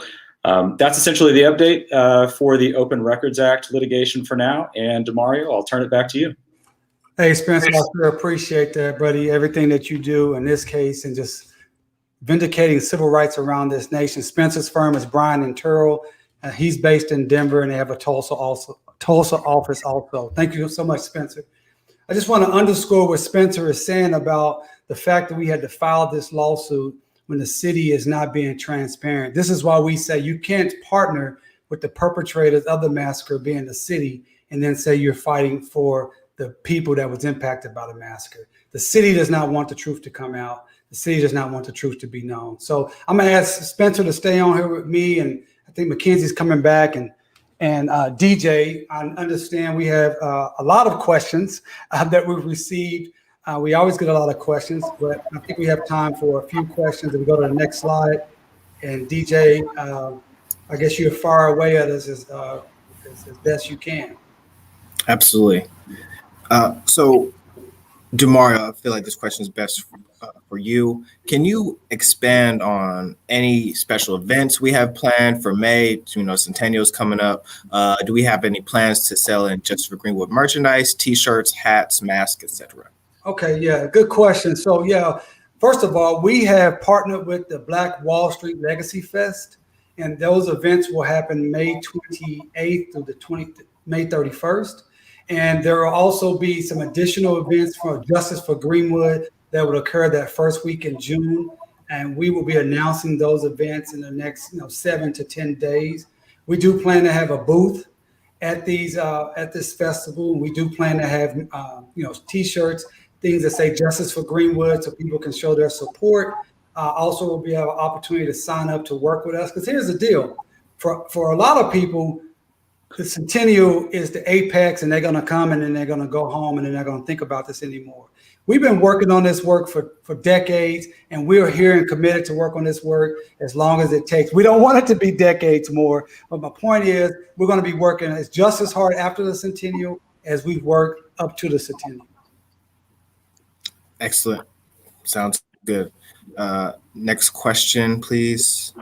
that's essentially the update for the Open Records Act litigation for now. And Demario, I'll turn it back to you. Hey, Spencer, I sure appreciate that, buddy. Everything that you do in this case and just vindicating civil rights around this nation. Spencer's firm is Bryan and Turrell. He's based in Denver, and they have a Tulsa office also. Thank you so much, Spencer. I just want to underscore what Spencer is saying about the fact that we had to file this lawsuit when the city is not being transparent. This is why we say you can't partner with the perpetrators of the massacre, being the city, and then say you're fighting for the people that was impacted by the massacre. The city does not want the truth to come out. The city does not want the truth to be known. So I'm going to ask Spencer to stay on here with me, and I think Mackenzie's coming back, and DJ. I understand we have a lot of questions that we've received. We always get a lot of questions, but I think we have time for a few questions. If we go to the next slide, and DJ, I guess you're far away at us as best you can. Absolutely. So, Demario, I feel like this question is best for you. Can you expand on any special events we have planned for May? Centennial's coming up. Do we have any plans to sell Justice for Greenwood merchandise, T-shirts, hats, masks, etc.? Okay, yeah, good question. So, yeah, first of all, we have partnered with the Black Wall Street Legacy Fest, and those events will happen May 28th through May 31st. And there will also be some additional events for Justice for Greenwood that would occur that first week in June. And we will be announcing those events in the next 7 to 10 days. We do plan to have a booth at this festival. We do plan to have T-shirts, things that say Justice for Greenwood, so people can show their support. Also, we'll be have an opportunity to sign up to work with us. Because here's the deal. For a lot of people, the Centennial is the apex, and they're going to come and then they're going to go home and they're not going to think about this anymore. We've been working on this work for decades, and we're here and committed to work on this work as long as it takes. We don't want it to be decades more, but my point is we're going to be working just as hard after the Centennial as we've worked up to the Centennial. Excellent. Sounds good. Next question, please.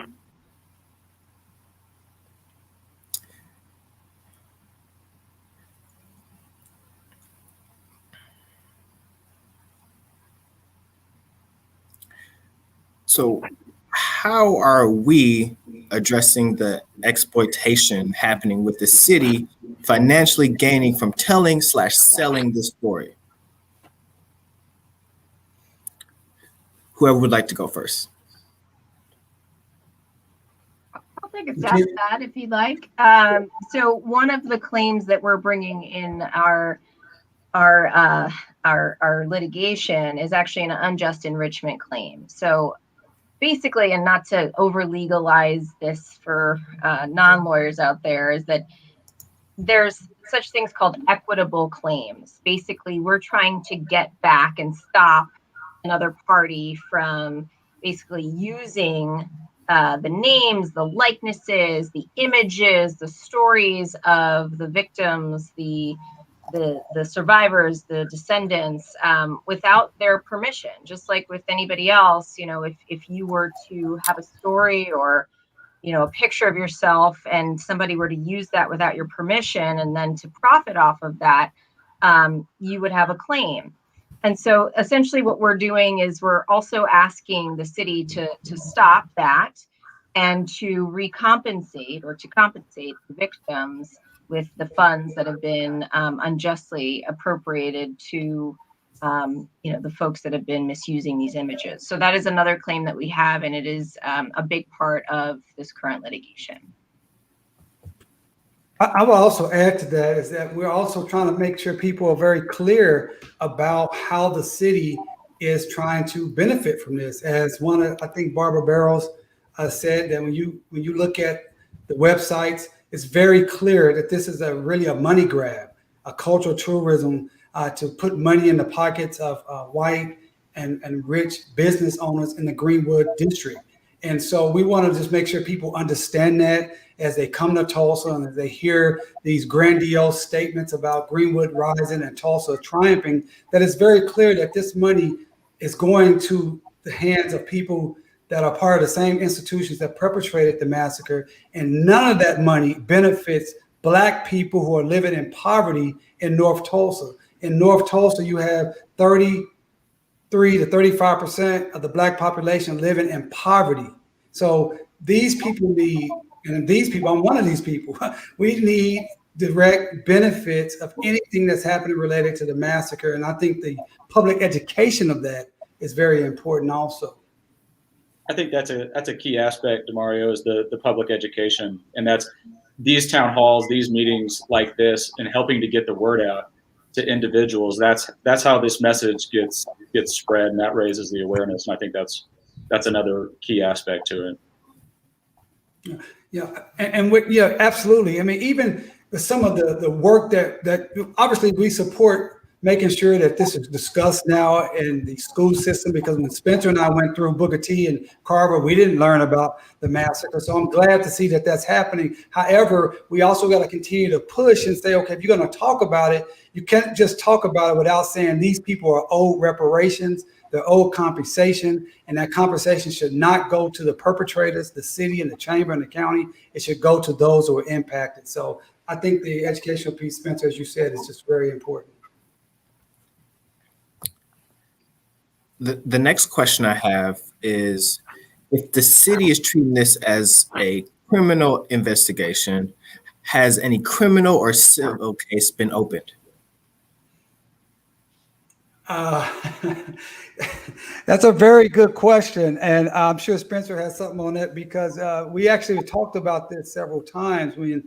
So how are we addressing the exploitation happening with the city financially gaining from telling/selling this story? Whoever would like to go first. I'll take a address that if you'd like. So one of the claims that we're bringing in our litigation is actually an unjust enrichment claim. So basically, and not to over legalize this for non-lawyers out there, is that there's such things called equitable claims. Basically, we're trying to get back and stop another party from basically using the names, the likenesses, the images, the stories of the victims, the survivors, the descendants, without their permission. Just like with anybody else, if you were to have a story or a picture of yourself and somebody were to use that without your permission and then to profit off of that, you would have a claim. And so essentially what we're doing is we're also asking the city to stop that and to recompensate or to compensate the victims with the funds that have been unjustly appropriated to the folks that have been misusing these images. So that is another claim that we have, and it is a big part of this current litigation. I will also add to that is that we're also trying to make sure people are very clear about how the city is trying to benefit from this. As I think Barbara Barros said, that when you look at the websites, it's very clear that this is really a money grab, a cultural tourism to put money in the pockets of white and rich business owners in the Greenwood district. And so we want to just make sure people understand that as they come to Tulsa and as they hear these grandiose statements about Greenwood rising and Tulsa triumphing, that it's very clear that this money is going to the hands of people that are part of the same institutions that perpetrated the massacre. And none of that money benefits Black people who are living in poverty in North Tulsa. In North Tulsa, you have 33 to 35% of the Black population living in poverty. So these people need, and these people, I'm one of these people, we need direct benefits of anything that's happening related to the massacre. And I think the public education of that is very important also. I think that's a key aspect, DeMario, is the public education. And that's these town halls, these meetings like this, and helping to get the word out to individuals. That's how this message gets spread, and that raises the awareness. And I think that's another key aspect to it. Yeah, yeah, absolutely. I mean, even some of the work that obviously we support, making sure that this is discussed now in the school system, because when Spencer and I went through Booker T and Carver, we didn't learn about the massacre. So I'm glad to see that that's happening. However, we also got to continue to push and say, okay, if you're going to talk about it, you can't just talk about it without saying these people are owed reparations, they're owed compensation, and that compensation should not go to the perpetrators, the city and the chamber and the county. It should go to those who are impacted. So I think the educational piece, Spencer, as you said, is just very important. The next question I have is, if the city is treating this as a criminal investigation, has any criminal or civil case been opened? That's a very good question. And I'm sure Spencer has something on that, because we actually talked about this several times when,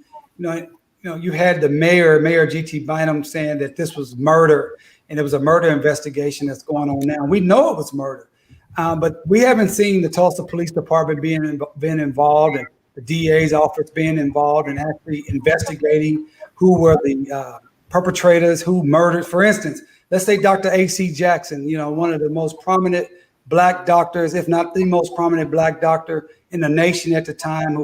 you had the Mayor G.T. Bynum, saying that this was murder, and it was a murder investigation that's going on now. We know it was murder, but we haven't seen the Tulsa Police Department been involved, and the DA's office being involved and actually investigating who were the perpetrators, who murdered. For instance, let's say Dr. A.C. Jackson, one of the most prominent Black doctors, if not the most prominent Black doctor in the nation at the time,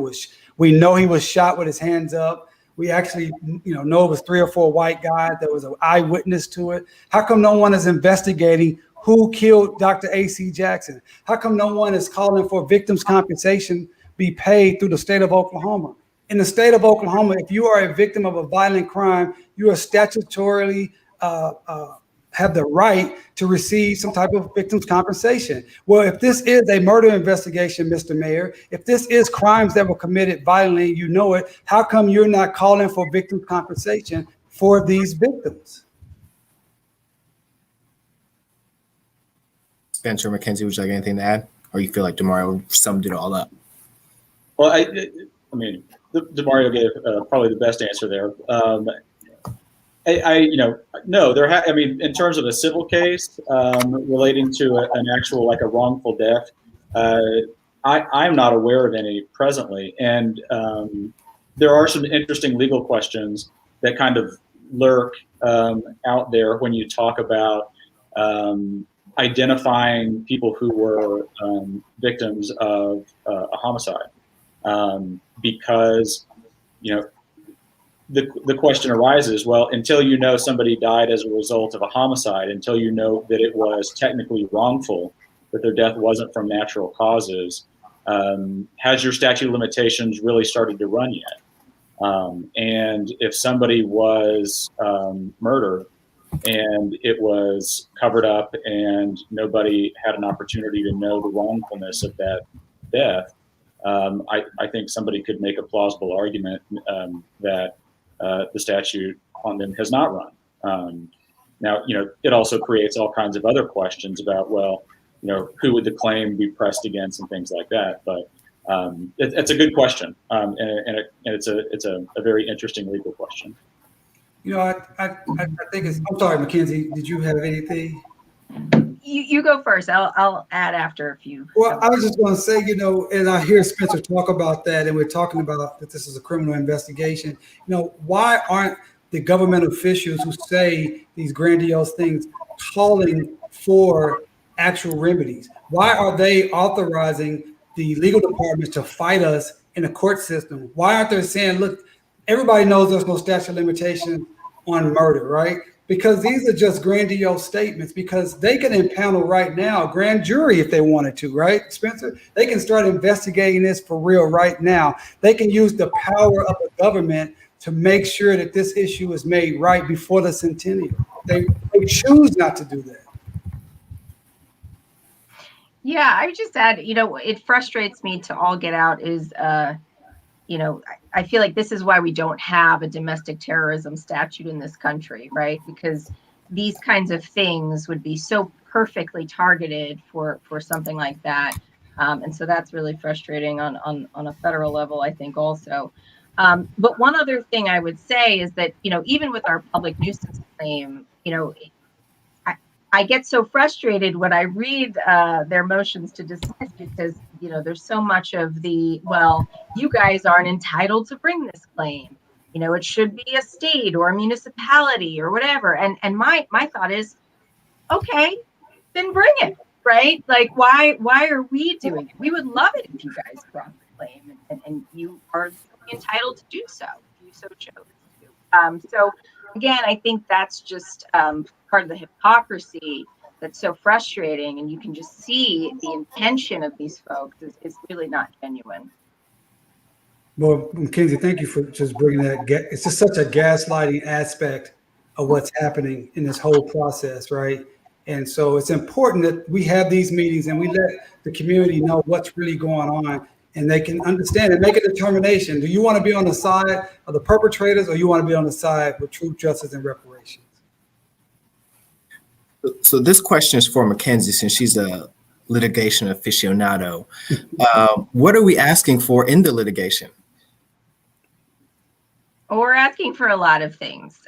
we know he was shot with his hands up. We actually, know it was 3 or 4 white guys. There was an eyewitness to it. How come no one is investigating who killed Dr. A.C. Jackson? How come no one is calling for victims' compensation be paid through the state of Oklahoma? In the state of Oklahoma, if you are a victim of a violent crime, you are statutorily have the right to receive some type of victim's compensation. Well, if this is a murder investigation, Mr. Mayor, if this is crimes that were committed violently, it, how come you're not calling for victim compensation for these victims? Spencer, Mackenzie, would you like anything to add? Or you feel like DeMario summed it all up? Well, mean, DeMario gave probably the best answer there. No, I mean, in terms of a civil case relating to an actual, like a wrongful death, I'm not aware of any presently. And there are some interesting legal questions that kind of lurk out there when you talk about identifying people who were victims of a homicide. Because, the question arises, well, until you know somebody died as a result of a homicide, until you know that it was technically wrongful, that their death wasn't from natural causes, has your statute of limitations really started to run yet? And if somebody was murdered and it was covered up and nobody had an opportunity to know the wrongfulness of that death, I think somebody could make a plausible argument that the statute on them has not run. Now, it also creates all kinds of other questions about, well, who would the claim be pressed against and things like that. But it's a good question, and it's a very interesting legal question. I think it's. I'm sorry, Mackenzie. Did you have anything? You go first. I'll add after a few. Well, I was just going to say, and I hear Spencer talk about that, and we're talking about that this is a criminal investigation. Why aren't the government officials who say these grandiose things calling for actual remedies? Why are they authorizing the legal departments to fight us in a court system? Why aren't they saying, look, everybody knows there's no statute of limitation on murder, right? Because these are just grandiose statements, because they can impanel right now a grand jury if they wanted to, right, Spencer? They can start investigating this for real right now. They can use the power of the government to make sure that this issue is made right before the centennial. They choose not to do that. Yeah, I would just add, it frustrates me to all get out is, I feel like this is why we don't have a domestic terrorism statute in this country, right? Because these kinds of things would be so perfectly targeted for something like that. And so that's really frustrating on a federal level, I think, also. But one other thing I would say is that, even with our public nuisance claim, I get so frustrated when I read their motions to dismiss, because, there's so much of the, well, you guys aren't entitled to bring this claim. It should be a state or a municipality or whatever. And my thought is, okay, then bring it, right? Like, why are we doing it? We would love it if you guys brought the claim, and you are entitled to do so if you so chose to. So again, I think that's just part of the hypocrisy that's so frustrating, and you can just see the intention of these folks is really not genuine. Well, Mackenzie, thank you for just bringing that. It's just such a gaslighting aspect of what's happening in this whole process, right? And so it's important that we have these meetings and we let the community know what's really going on, and they can understand and make a determination. Do you want to be on the side of the perpetrators, or you want to be on the side with truth, justice, and reparations? So this question is for Mackenzie, since she's a litigation aficionado. What are we asking for in the litigation? Well, we're asking for a lot of things.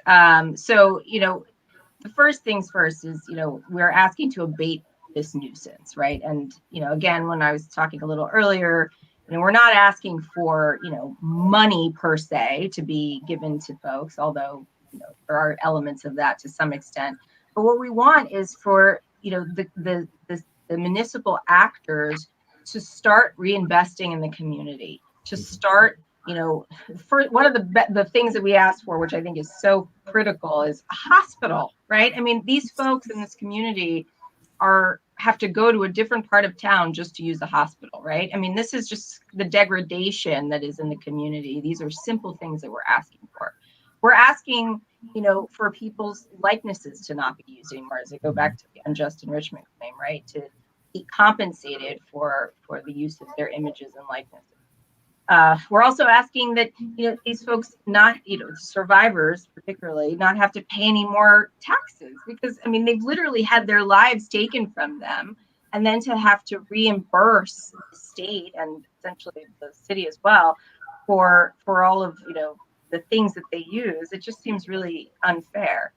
So, the first things first is, we're asking to abate this nuisance, right? And, again, when I was talking a little earlier, we're not asking for, money per se to be given to folks, although, there are elements of that to some extent. But what we want is for, the municipal actors to start reinvesting in the community, to start, for one of the things that we asked for, which I think is so critical, is a hospital, right? I mean, these folks in this community have to go to a different part of town just to use the hospital, right? I mean, this is just the degradation that is in the community. These are simple things that we're asking for. We're asking, for people's likenesses to not be used anymore, as I go back to the Unjust Enrichment claim, right? To be compensated for the use of their images and likenesses. We're also asking that, these folks not, survivors particularly, not have to pay any more taxes, because, I mean, they've literally had their lives taken from them, and then to have to reimburse the state and essentially the city as well for all of the things that they use. It just seems really unfair.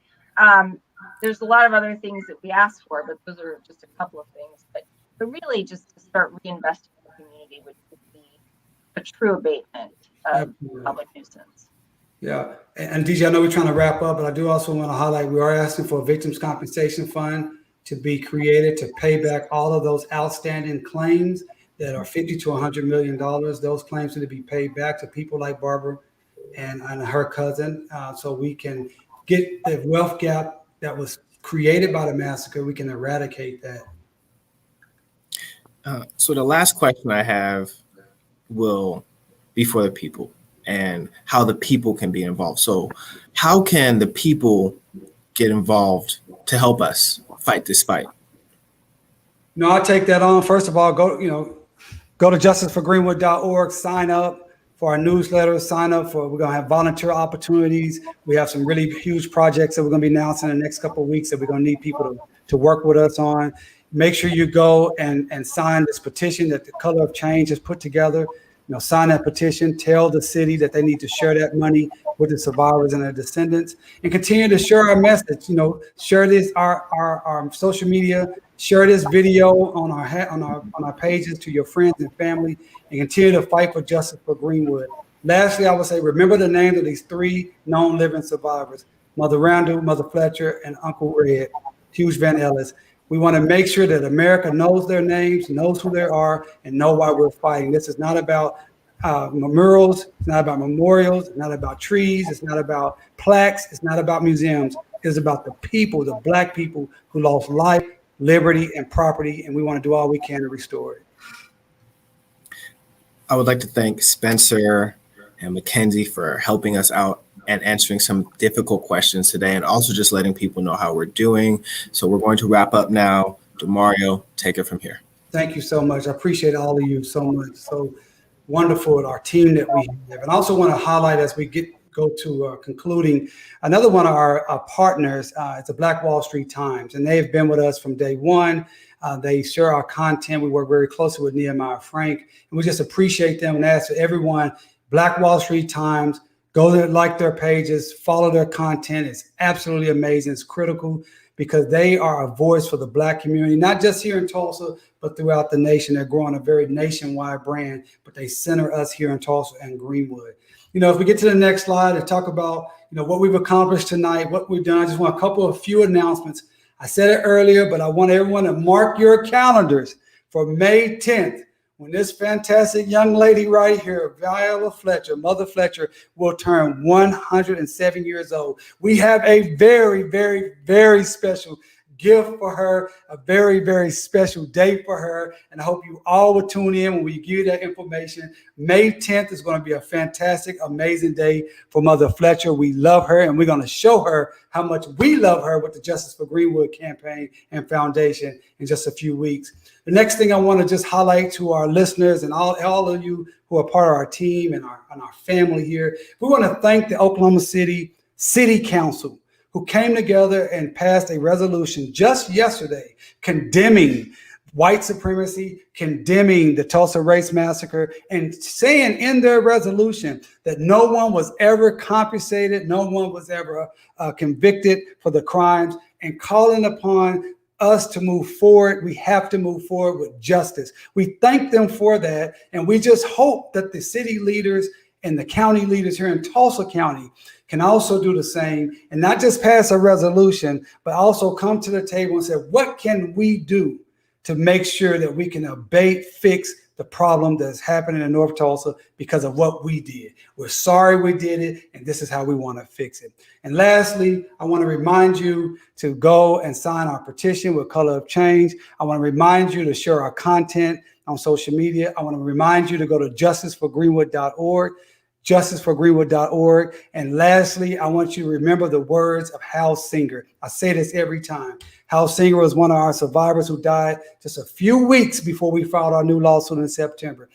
There's a lot of other things that we ask for, but those are just a couple of things. But really, just to start reinvesting in the community would be a true abatement of public nuisance. Yeah, and DJ, I know we're trying to wrap up, but I do also want to highlight we are asking for a victims compensation fund to be created to pay back all of those outstanding claims that are $50 to $100 million. Those claims need to be paid back to people like Barbara and her cousin, so we can get the wealth gap that was created by the massacre. We can eradicate that. So the last question I have will be for the people and how the people can be involved. So how can the people get involved to help us fight this fight? No, I'll take that on. First of all, go to justiceforgreenwood.org, sign up for our newsletter, we're going to have volunteer opportunities. We have some really huge projects that we're going to be announcing in the next couple of weeks that we're going to need people to work with us on. Make sure you go and sign this petition that the Color of Change has put together. Sign that petition, tell the city that they need to share that money with the survivors and their descendants, and continue to share our message. Share this, our social media, share this video on our pages to your friends and family, and continue to fight for justice for Greenwood. Lastly, I would say, remember the names of these 3 known living survivors: Mother Randall, Mother Fletcher, and Uncle Red, Hughes Van Ellis. We want to make sure that America knows their names, knows who they are, and know why we're fighting. This is not about murals. It's not about memorials. It's not about trees. It's not about plaques. It's not about museums. It's about the people, the Black people who lost life, liberty, and property, and we want to do all we can to restore it. I would like to thank Spencer and Mackenzie for helping us out and answering some difficult questions today, and also just letting people know how we're doing. So we're going to wrap up now. Demario, take it from here. Thank you so much. I appreciate all of you so much. So wonderful, our team that we have. And I also want to highlight, as we go to concluding, another one of our partners, it's the Black Wall Street Times, and they've been with us from day one. They share our content. We work very closely with Nehemiah Frank, and we just appreciate them and ask everyone, Black Wall Street Times, go there, like their pages, follow their content. It's absolutely amazing. It's critical because they are a voice for the Black community, not just here in Tulsa, but throughout the nation. They're growing a very nationwide brand, but they center us here in Tulsa and Greenwood. If we get to the next slide and talk about, what we've accomplished tonight, what we've done, I just want a few announcements. I said it earlier, but I want everyone to mark your calendars for May 10th. When this fantastic young lady right here, Viola Fletcher, Mother Fletcher, will turn 107 years old. We have a very, very, very special gift for her, a very, very special day for her. And I hope you all will tune in when we give you that information. May 10th is going to be a fantastic, amazing day for Mother Fletcher. We love her, and we're going to show her how much we love her with the Justice for Greenwood campaign and foundation in just a few weeks. The next thing I want to just highlight to our listeners and all of you who are part of our team and our family here, we want to thank the Oklahoma City Council, who came together and passed a resolution just yesterday condemning white supremacy, condemning the Tulsa Race Massacre, and saying in their resolution that no one was ever compensated, no one was ever convicted for the crimes, and calling upon us to move forward. We have to move forward with justice. We thank them for that, and we just hope that the city leaders and the county leaders here in Tulsa County can also do the same, and not just pass a resolution, but also come to the table and say, what can we do to make sure that we can abate, fix the problem that's happening in North Tulsa because of what we did. We're sorry we did it, and this is how we want to fix it. And lastly, I want to remind you to go and sign our petition with Color of Change. I want to remind you to share our content on social media. I want to remind you to go to justiceforgreenwood.org, justiceforgreenwood.org. And lastly, I want you to remember the words of Hal Singer. I say this every time. Hal Singer was one of our survivors who died just a few weeks before we filed our new lawsuit in September.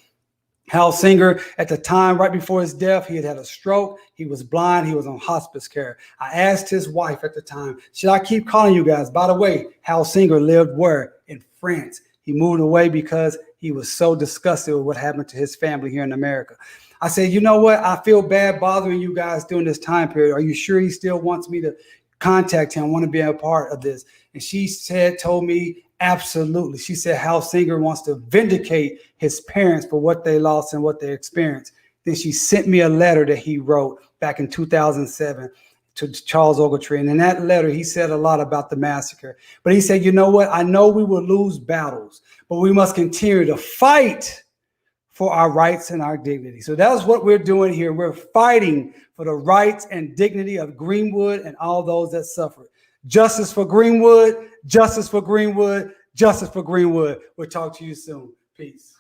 Hal Singer, at the time, right before his death, he had had a stroke. He was blind. He was on hospice care. I asked his wife at the time, should I keep calling you guys? By the way, Hal Singer lived where? In France. He moved away because he was so disgusted with what happened to his family here in America. I said, you know what? I feel bad bothering you guys during this time period. Are you sure he still wants me to contact him? Want to be a part of this? And she told me, absolutely. She said, Hal Singer wants to vindicate his parents for what they lost and what they experienced. Then she sent me a letter that he wrote back in 2007 to Charles Ogletree. And in that letter, he said a lot about the massacre. But he said, you know what? I know we will lose battles, but we must continue to fight for our rights and our dignity. So that's what we're doing here. We're fighting for the rights and dignity of Greenwood and all those that suffered. Justice for Greenwood, justice for Greenwood, justice for Greenwood. We'll talk to you soon. Peace.